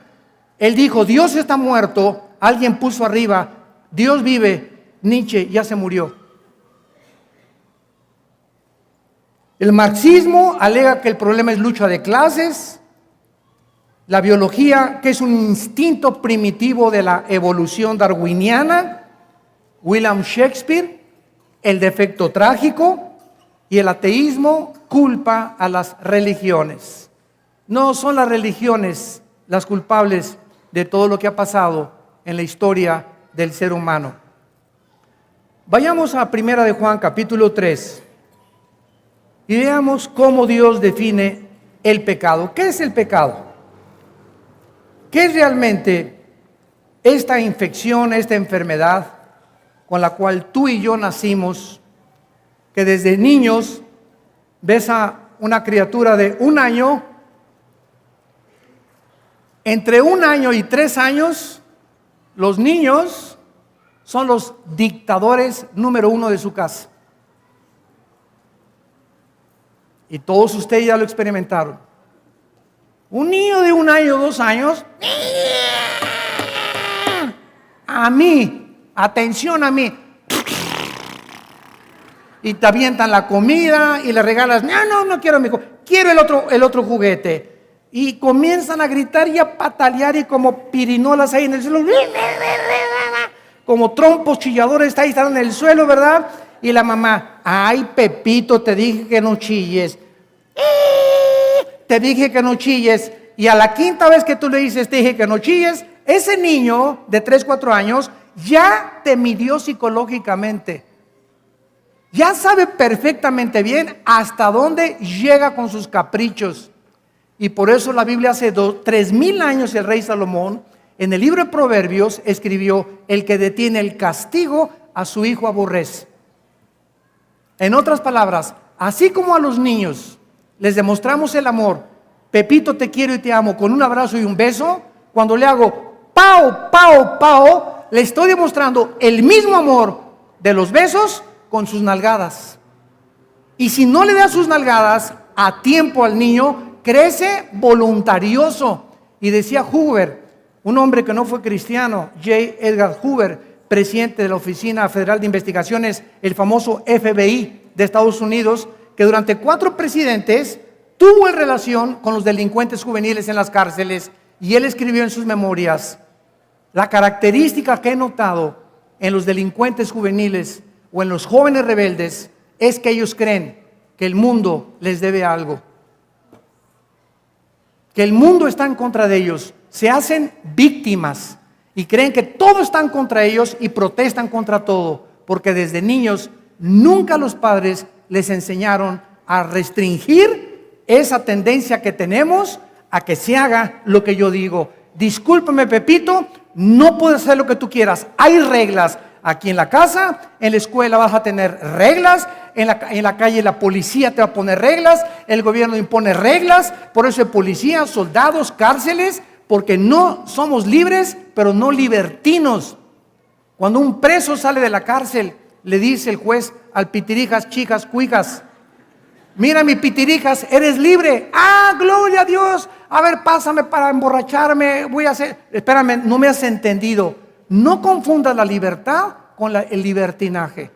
él dijo, Dios está muerto, alguien puso arriba, Dios vive, Nietzsche ya se murió. El marxismo alega que el problema es lucha de clases. La biología, que es un instinto primitivo de la evolución darwiniana. William Shakespeare, el defecto trágico. Y el ateísmo culpa a las religiones. No son las religiones las culpables de todo lo que ha pasado en la historia del ser humano. Vayamos a 1 de Juan capítulo 3 y veamos cómo Dios define el pecado. ¿Qué es el pecado? ¿Qué es realmente esta infección, esta enfermedad con la cual tú y yo nacimos? Que desde niños ves a una criatura de 1 año, entre 1 año y 3 años, los niños son los dictadores número 1 de su casa. Y todos ustedes ya lo experimentaron. Un niño de 1 año, 2 años, a mí, atención a mí, y te avientan la comida y le regalas, no quiero mi juguete, quiero el otro juguete. Y comienzan a gritar y a patalear y como pirinolas ahí en el suelo, como trompos chilladores, ahí están en el suelo, ¿verdad? Y la mamá, ay Pepito, te dije que no chilles. Te dije que no chilles. Y a la 5ª vez que tú le dices, te dije que no chilles, ese niño de 3, 4 años ya te midió psicológicamente. ya sabe perfectamente bien hasta dónde llega con sus caprichos. Y por eso la Biblia hace 3000 años el rey Salomón, en el libro de Proverbios, escribió: el que detiene el castigo a su hijo aborrece. En otras palabras, así como a los niños les demostramos el amor, Pepito te quiero y te amo, con un abrazo y un beso, cuando le hago pao, pao, pao, le estoy demostrando el mismo amor de los besos con sus nalgadas. Y si no le das sus nalgadas a tiempo al niño, crece voluntarioso. Y decía Hoover, un hombre que no fue cristiano, J. Edgar Hoover, presidente de la Oficina Federal de Investigaciones, el famoso FBI de Estados Unidos, que durante 4 presidentes tuvo en relación con los delincuentes juveniles en las cárceles, y él escribió en sus memorias: la característica que he notado en los delincuentes juveniles o en los jóvenes rebeldes es que ellos creen que el mundo les debe algo, que el mundo está en contra de ellos, se hacen víctimas y creen que todo está en contra de ellos y protestan contra todo, porque desde niños nunca los padres les enseñaron a restringir esa tendencia que tenemos a que se haga lo que yo digo. Discúlpame, Pepito, no puedes hacer lo que tú quieras, hay reglas. Aquí en la casa, en la escuela vas a tener reglas, en la calle la policía te va a poner reglas, el gobierno impone reglas, por eso hay policías, soldados, cárceles, porque no somos libres, pero no libertinos. Cuando un preso sale de la cárcel, le dice el juez al pitirijas, chicas, cuijas: mira, mi pitirijas, eres libre. ¡Ah, gloria a Dios! A ver, pásame para emborracharme, voy a hacer... Espérame, no me has entendido. No confundas la libertad con el libertinaje.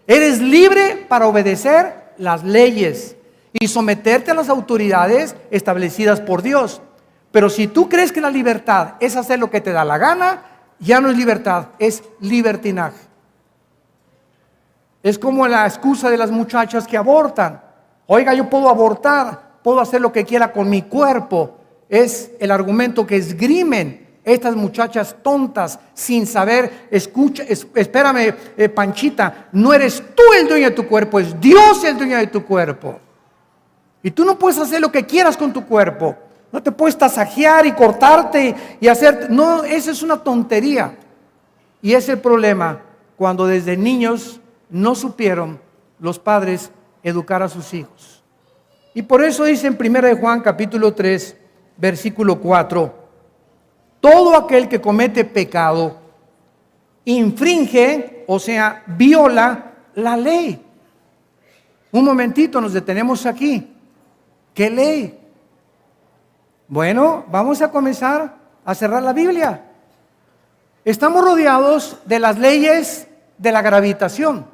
Eres libre para obedecer las leyes y someterte a las autoridades establecidas por Dios. Pero si tú crees que la libertad es hacer lo que te da la gana, ya no es libertad, es libertinaje. Es como la excusa de las muchachas que abortan. Oiga, yo puedo abortar, puedo hacer lo que quiera con mi cuerpo. Es el argumento que esgrimen estas muchachas tontas, sin saber. Espérame, Panchita, no eres tú el dueño de tu cuerpo, es Dios el dueño de tu cuerpo. Y tú no puedes hacer lo que quieras con tu cuerpo. No te puedes tasajear y cortarte y hacer... No, eso es una tontería. Y es el problema cuando desde niños no supieron los padres educar a sus hijos. Y por eso dice en 1 Juan capítulo 3, versículo 4: todo aquel que comete pecado infringe, o sea, viola la ley. Un momentito, nos detenemos aquí. ¿Qué ley? Bueno, vamos a comenzar a cerrar la Biblia. Estamos rodeados de las leyes de la gravitación.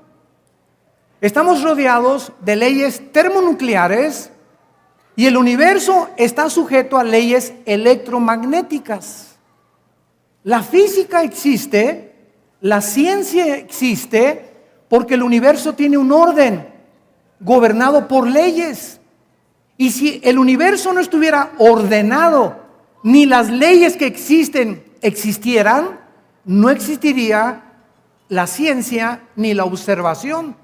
Estamos rodeados de leyes termonucleares y el universo está sujeto a leyes electromagnéticas. La física existe, la ciencia existe, porque el universo tiene un orden gobernado por leyes. Y si el universo no estuviera ordenado, ni las leyes que existen existieran, no existiría la ciencia ni la observación.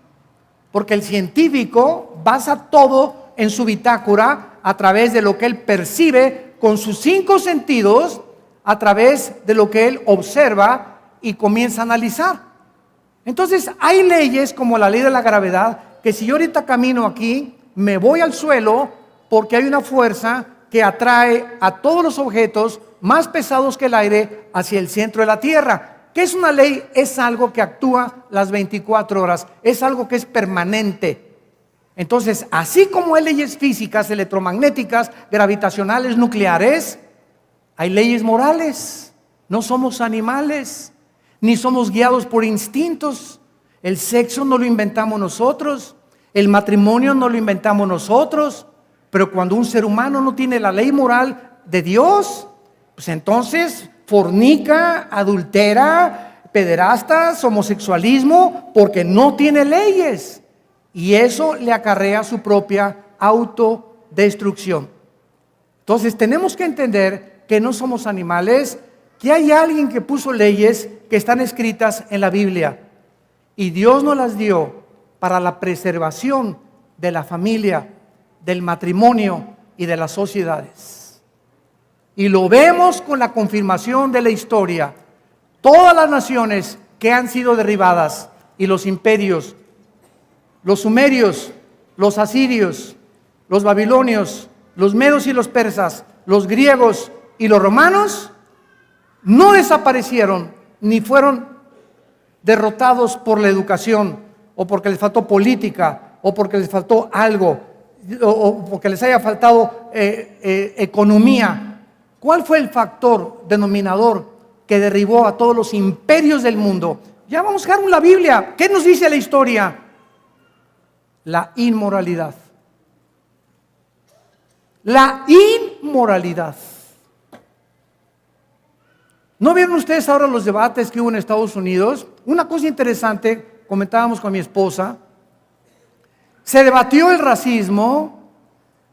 Porque el científico basa todo en su bitácora a través de lo que él percibe con sus 5 sentidos, a través de lo que él observa y comienza a analizar. Entonces hay leyes como la ley de la gravedad, que si yo ahorita camino aquí, me voy al suelo porque hay una fuerza que atrae a todos los objetos más pesados que el aire hacia el centro de la tierra. ¿Qué es una ley? Es algo que actúa las 24 horas, es algo que es permanente. Entonces, así como hay leyes físicas, electromagnéticas, gravitacionales, nucleares, hay leyes morales. No somos animales, ni somos guiados por instintos. El sexo no lo inventamos nosotros, el matrimonio no lo inventamos nosotros. Pero cuando un ser humano no tiene la ley moral de Dios, pues entonces fornica, adultera, pederastas, homosexualismo, porque no tiene leyes. Y eso le acarrea su propia autodestrucción. Entonces tenemos que entender que no somos animales, que hay alguien que puso leyes que están escritas en la Biblia. Y Dios nos las dio para la preservación de la familia, del matrimonio y de las sociedades. Y lo vemos con la confirmación de la historia. Todas las naciones que han sido derribadas y los imperios, los sumerios, los asirios, los babilonios, los medos y los persas, los griegos y los romanos, no desaparecieron ni fueron derrotados por la educación o porque les faltó política o porque les faltó algo o porque les haya faltado economía. ¿Cuál fue el factor denominador que derribó a todos los imperios del mundo? Ya vamos a buscar la Biblia. ¿Qué nos dice la historia? La inmoralidad. La inmoralidad. ¿No vieron ustedes ahora los debates que hubo en Estados Unidos? Una cosa interesante, comentábamos con mi esposa, se debatió el racismo,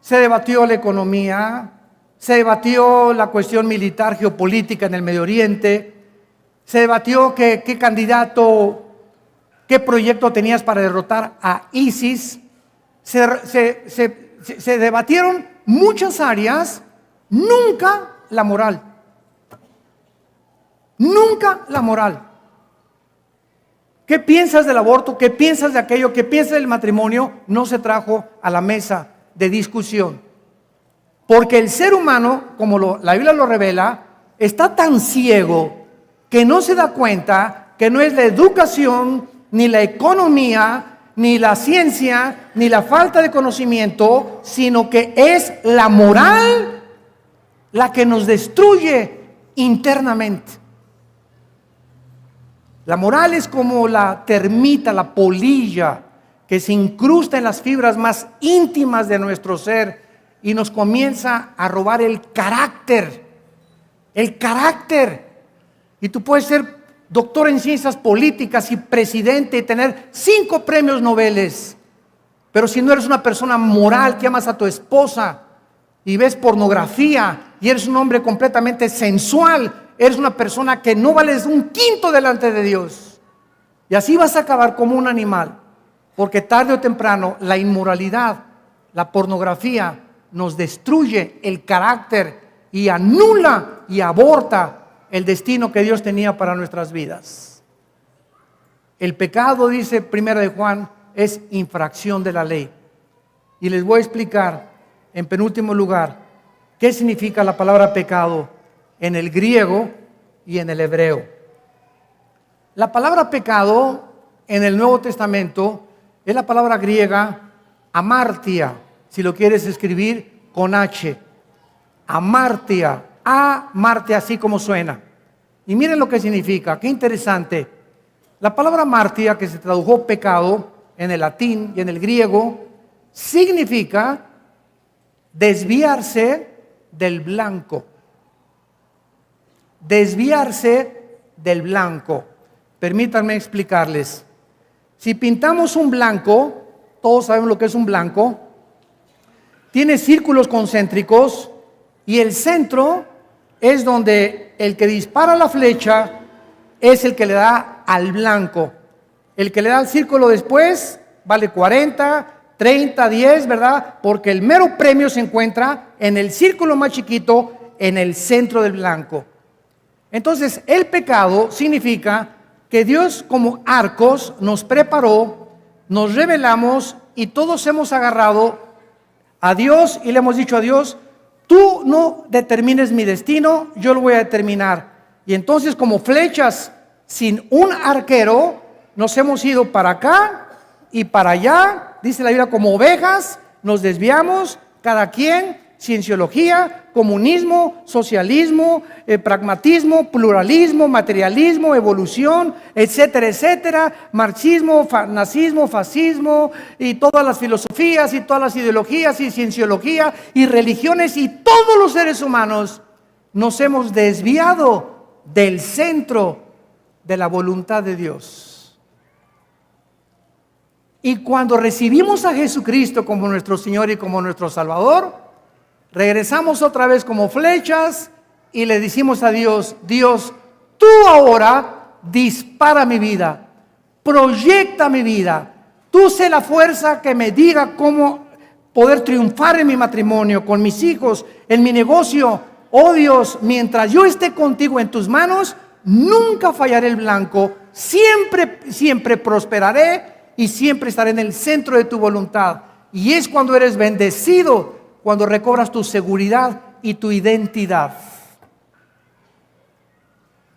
se debatió la economía, se debatió la cuestión militar, geopolítica en el Medio Oriente, se debatió qué candidato, qué proyecto tenías para derrotar a ISIS, se debatieron muchas áreas, nunca la moral. Nunca la moral. ¿Qué piensas del aborto? ¿Qué piensas de aquello? ¿Qué piensas del matrimonio? No se trajo a la mesa de discusión. Porque el ser humano, como la Biblia lo revela, está tan ciego que no se da cuenta que no es la educación, ni la economía, ni la ciencia, ni la falta de conocimiento, sino que es la moral la que nos destruye internamente. La moral es como la termita, la polilla que se incrusta en las fibras más íntimas de nuestro ser y nos comienza a robar el carácter. El carácter. Y tú puedes ser doctor en ciencias políticas y presidente y tener 5 premios Nobel, pero si no eres una persona moral, que amas a tu esposa y ves pornografía y eres un hombre completamente sensual, eres una persona que no vales un quinto delante de Dios. Y así vas a acabar como un animal, porque tarde o temprano la inmoralidad, la pornografía nos destruye el carácter y anula y aborta el destino que Dios tenía para nuestras vidas. El pecado, dice Primera de Juan, es infracción de la ley. Y les voy a explicar en penúltimo lugar qué significa la palabra pecado en el griego y en el hebreo. La palabra pecado en el Nuevo Testamento es la palabra griega amartia, si lo quieres escribir con H. Amartia, amartia, así como suena. Y miren lo que significa, qué interesante. La palabra amartia, que se tradujo pecado en el latín y en el griego, significa desviarse del blanco. Desviarse del blanco. Permítanme explicarles. Si pintamos un blanco, todos sabemos lo que es un blanco, tiene círculos concéntricos y el centro es donde el que dispara la flecha es el que le da al blanco. El que le da al círculo después vale 40, 30, 10, ¿verdad? Porque el mero premio se encuentra en el círculo más chiquito, en el centro del blanco. Entonces, el pecado significa que Dios como arcos nos preparó, nos revelamos y todos hemos agarrado a Dios y le hemos dicho a Dios: tú no determines mi destino, yo lo voy a determinar. Y entonces, como flechas sin un arquero, nos hemos ido para acá y para allá, dice la Biblia, como ovejas, nos desviamos, cada quien, cienciología, comunismo, socialismo, pragmatismo, pluralismo, materialismo, evolución, etcétera, etcétera, marxismo, nazismo, fascismo, y todas las filosofías y todas las ideologías y cienciología y religiones, y todos los seres humanos nos hemos desviado del centro de la voluntad de Dios. Y cuando recibimos a Jesucristo como nuestro Señor y como nuestro Salvador, regresamos otra vez como flechas y le decimos a Dios: Dios, tú ahora dispara mi vida, proyecta mi vida, Tú sé la fuerza que me diga cómo poder triunfar en mi matrimonio, con mis hijos, en mi negocio. Oh Dios, mientras yo esté contigo en tus manos, nunca fallaré el blanco, siempre prosperaré y siempre estaré en el centro de tu voluntad. Y es cuando eres bendecido, cuando recobras tu seguridad y tu identidad.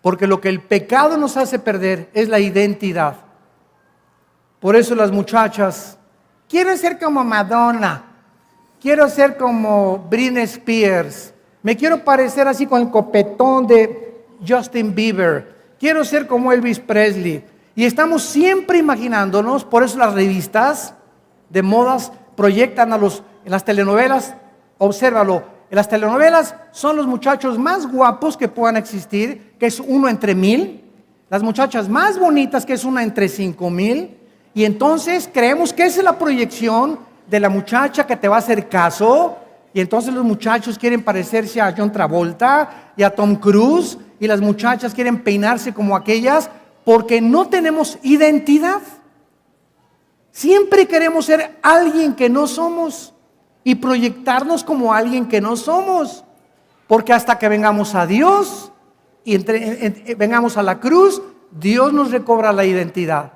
Porque lo que el pecado nos hace perder es la identidad. Por eso las muchachas, quiero ser como Madonna, quiero ser como Britney Spears, me quiero parecer así con el copetón de Justin Bieber, quiero ser como Elvis Presley. Y estamos siempre imaginándonos, por eso las revistas de modas proyectan en las telenovelas, obsérvalo, en las telenovelas son los muchachos más guapos que puedan existir, que es 1 entre 1000, las muchachas más bonitas, que es 1 entre 5000, y entonces creemos que esa es la proyección de la muchacha que te va a hacer caso, y entonces los muchachos quieren parecerse a John Travolta y a Tom Cruise, y las muchachas quieren peinarse como aquellas, porque no tenemos identidad. Siempre queremos ser alguien que no somos y proyectarnos como alguien que no somos, porque hasta que vengamos a Dios y vengamos a la cruz, Dios nos recobra la identidad.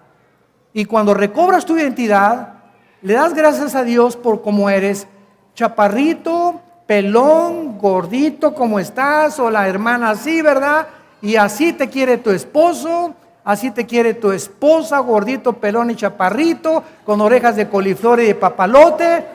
Y cuando recobras tu identidad, le das gracias a Dios por cómo eres, chaparrito, pelón, gordito, como estás, o la hermana así, ¿verdad? Y así te quiere tu esposo, así te quiere tu esposa, gordito, pelón y chaparrito, con orejas de coliflor y de papalote.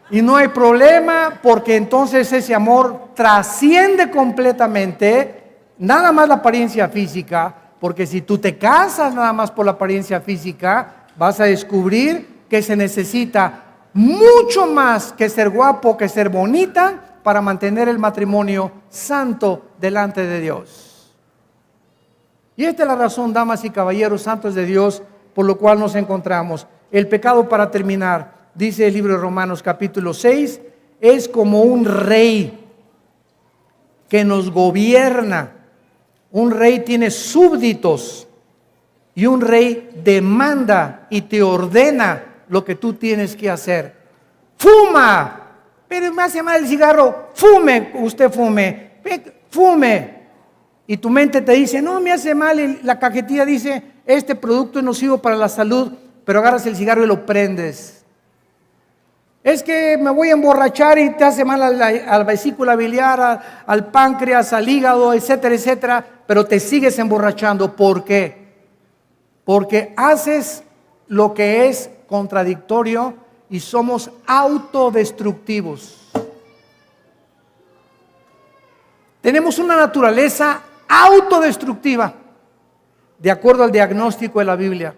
Y no hay problema, porque entonces ese amor trasciende completamente nada más la apariencia física, porque si tú te casas nada más por la apariencia física, vas a descubrir que se necesita mucho más que ser guapo, que ser bonita, para mantener el matrimonio santo delante de Dios. Y esta es la razón, damas y caballeros santos de Dios, por lo cual nos encontramos. El pecado, para terminar, dice el libro de Romanos capítulo 6, es como un rey que nos gobierna. Un rey tiene súbditos y un rey demanda y te ordena lo que tú tienes que hacer. Fuma, pero me hace mal el cigarro. Fume, usted fume, fume. Y tu mente te dice, no, me hace mal. Y la cajetilla dice, este producto es nocivo para la salud, pero agarras el cigarro y lo prendes. Es que me voy a emborrachar y te hace mal a la vesícula biliar, al páncreas, al hígado, etcétera, etcétera, pero te sigues emborrachando. ¿Por qué? Porque haces lo que es contradictorio y somos autodestructivos. Tenemos una naturaleza autodestructiva, de acuerdo al diagnóstico de la Biblia.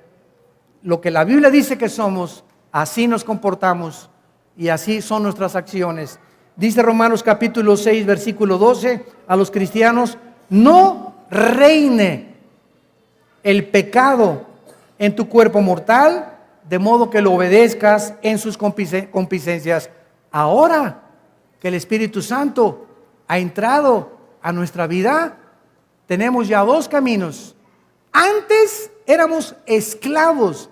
Lo que la Biblia dice que somos, así nos comportamos. Y así son nuestras acciones. Dice Romanos capítulo 6, versículo 12, a los cristianos, no reine el pecado en tu cuerpo mortal, de modo que lo obedezcas en sus concupiscencias. Ahora que el Espíritu Santo ha entrado a nuestra vida, tenemos ya 2 caminos. Antes éramos esclavos.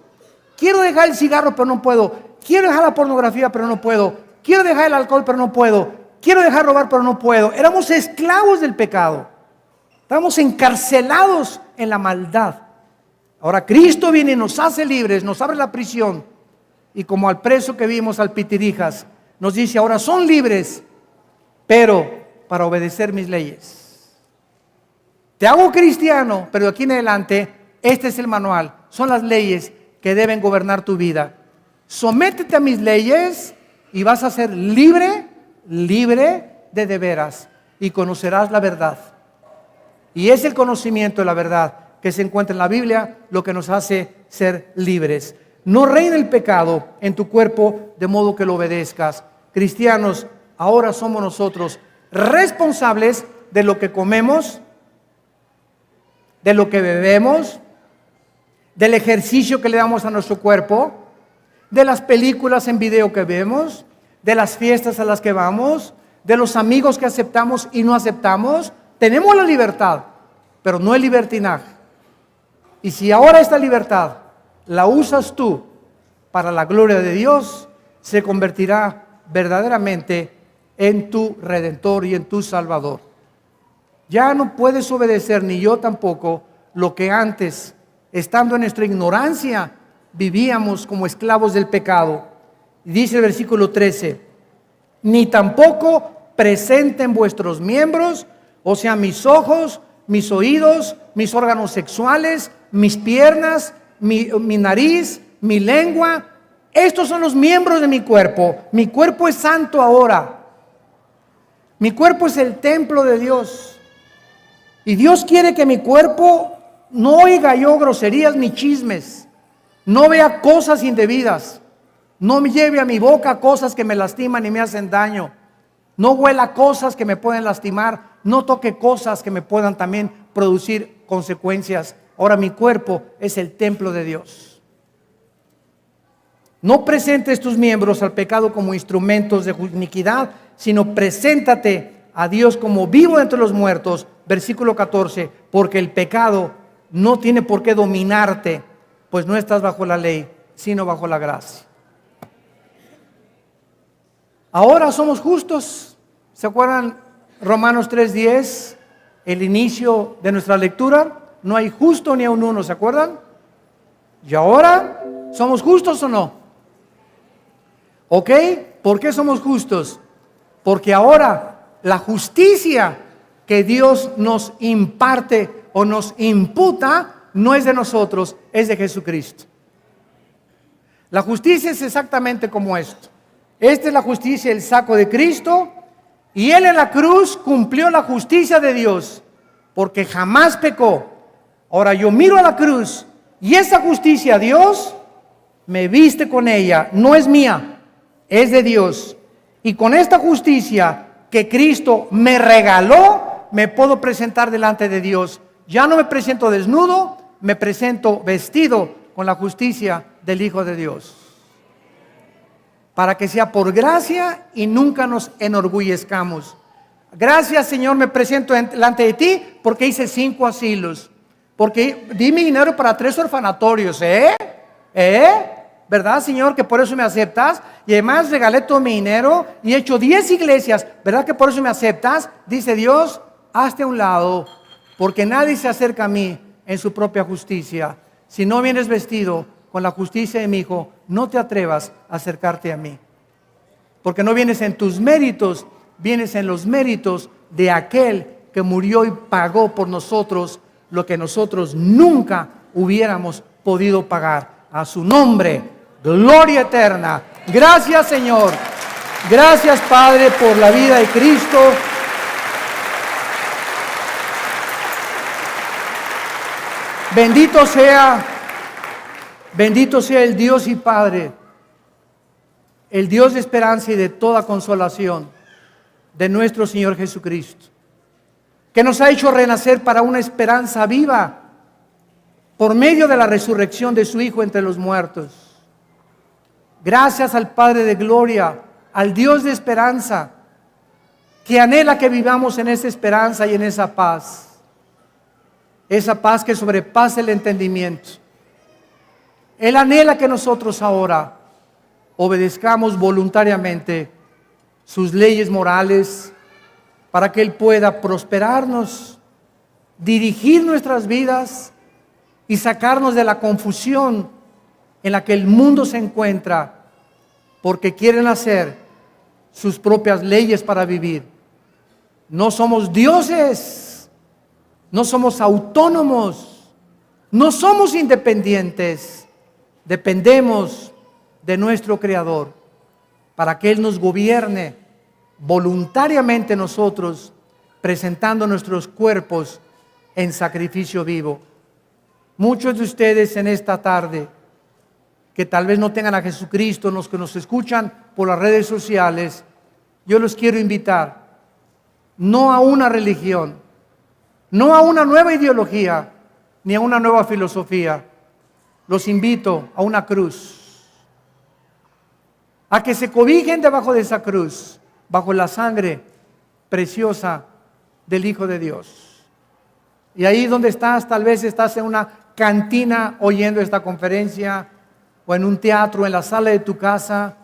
Quiero dejar el cigarro, pero no puedo. Quiero dejar la pornografía, pero no puedo. Quiero dejar el alcohol, pero no puedo. Quiero dejar robar, pero no puedo. Éramos esclavos del pecado. Estábamos encarcelados en la maldad. Ahora Cristo viene y nos hace libres, nos abre la prisión. Y como al preso que vimos, al Pitirijas, nos dice, ahora son libres, pero para obedecer mis leyes. Te hago cristiano, pero de aquí en adelante, este es el manual. Son las leyes que deben gobernar tu vida. Sométete a mis leyes y vas a ser libre de veras, y conocerás la verdad. Y es el conocimiento de la verdad que se encuentra en la Biblia lo que nos hace ser libres. No reine el pecado en tu cuerpo, de modo que lo obedezcas. Cristianos, ahora somos nosotros responsables de lo que comemos, de lo que bebemos, del ejercicio que le damos a nuestro cuerpo, de las películas en video que vemos, de las fiestas a las que vamos, de los amigos que aceptamos y no aceptamos. Tenemos la libertad, pero no el libertinaje. Y si ahora esta libertad la usas tú para la gloria de Dios, se convertirá verdaderamente en tu Redentor y en tu Salvador. Ya no puedes obedecer, ni yo tampoco, lo que antes, estando en nuestra ignorancia, vivíamos como esclavos del pecado. Y dice el versículo 13, ni tampoco presenten vuestros miembros, o sea, mis ojos, mis oídos, mis órganos sexuales, mis piernas, mi nariz, mi lengua. Estos son los miembros de mi cuerpo. Mi cuerpo es santo ahora. Mi cuerpo es el templo de Dios. Y Dios quiere que mi cuerpo no oiga yo groserías ni chismes, no vea cosas indebidas, no me lleve a mi boca cosas que me lastiman y me hacen daño, no huela cosas que me pueden lastimar, no toque cosas que me puedan también producir consecuencias. Ahora mi cuerpo es el templo de Dios. No presentes tus miembros al pecado como instrumentos de iniquidad, sino preséntate a Dios como vivo entre los muertos. Versículo 14, porque el pecado no tiene por qué dominarte, pues no estás bajo la ley, sino bajo la gracia. Ahora somos justos. ¿Se acuerdan Romanos 3:10? El inicio de nuestra lectura. No hay justo ni aun uno, ¿se acuerdan? Y ahora, ¿somos justos o no? ¿Ok? ¿Por qué somos justos? Porque ahora la justicia que Dios nos imparte o nos imputa no es de nosotros, es de Jesucristo. La justicia es exactamente como esto. Esta es la justicia, el saco de Cristo, y Él en la cruz cumplió la justicia de Dios, porque jamás pecó. Ahora yo miro a la cruz y esa justicia, Dios me viste con ella, no es mía, es de Dios. Y con esta justicia que Cristo me regaló, me puedo presentar delante de Dios. Ya no me presento desnudo, me presento vestido con la justicia del Hijo de Dios. Para que sea por gracia y nunca nos enorgullezcamos. Gracias, Señor, me presento delante de ti porque hice 5 asilos. Porque di mi dinero para 3 orfanatorios, ¿verdad, Señor, que por eso me aceptas? Y además regalé todo mi dinero y he hecho 10 iglesias, ¿verdad que por eso me aceptas? Dice Dios, hazte a un lado, porque nadie se acerca a mí en su propia justicia. Si no vienes vestido con la justicia de mi Hijo, no te atrevas a acercarte a mí. Porque no vienes en tus méritos, vienes en los méritos de aquel que murió y pagó por nosotros lo que nosotros nunca hubiéramos podido pagar. A su nombre, gloria eterna. Gracias, Señor. Gracias, Padre, por la vida de Cristo. Bendito sea el Dios y Padre, el Dios de esperanza y de toda consolación, de nuestro Señor Jesucristo, que nos ha hecho renacer para una esperanza viva por medio de la resurrección de su Hijo entre los muertos. Gracias al Padre de gloria, al Dios de esperanza, que anhela que vivamos en esa esperanza y en esa paz que sobrepasa el entendimiento. Él anhela que nosotros ahora obedezcamos voluntariamente sus leyes morales para que Él pueda prosperarnos, dirigir nuestras vidas y sacarnos de la confusión en la que el mundo se encuentra, porque quieren hacer sus propias leyes para vivir. No somos dioses, no somos autónomos, no somos independientes, dependemos de nuestro Creador para que Él nos gobierne voluntariamente nosotros, presentando nuestros cuerpos en sacrificio vivo. Muchos de ustedes en esta tarde que tal vez no tengan a Jesucristo, los que nos escuchan por las redes sociales, yo los quiero invitar no a una religión, no a una nueva ideología, ni a una nueva filosofía. Los invito a una cruz, a que se cobijen debajo de esa cruz, bajo la sangre preciosa del Hijo de Dios. Y ahí donde estás, tal vez estás en una cantina oyendo esta conferencia, o en un teatro, en la sala de tu casa.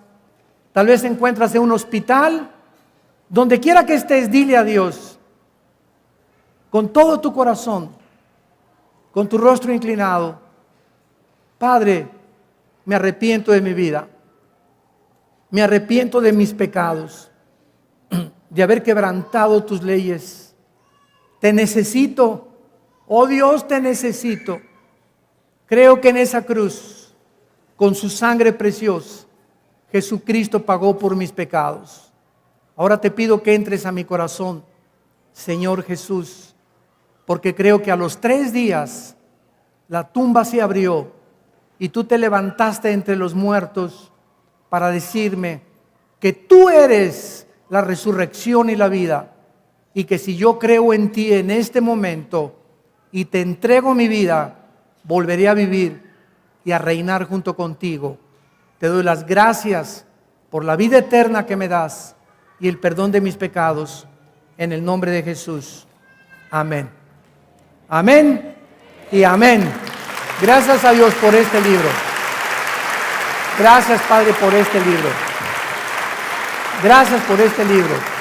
Tal vez te encuentras en un hospital. Donde quiera que estés, dile a Dios con todo tu corazón, con tu rostro inclinado: Padre, me arrepiento de mi vida, me arrepiento de mis pecados, de haber quebrantado tus leyes. Te necesito, oh Dios, te necesito. Creo que en esa cruz, con su sangre preciosa, Jesucristo pagó por mis pecados. Ahora te pido que entres a mi corazón, Señor Jesús, porque creo que a los 3 días la tumba se abrió y tú te levantaste entre los muertos para decirme que tú eres la resurrección y la vida, y que si yo creo en ti en este momento y te entrego mi vida, volveré a vivir y a reinar junto contigo. Te doy las gracias por la vida eterna que me das y el perdón de mis pecados, en el nombre de Jesús. Amén. Amén y amén. Gracias a Dios por este libro. Gracias, Padre, por este libro. Gracias por este libro.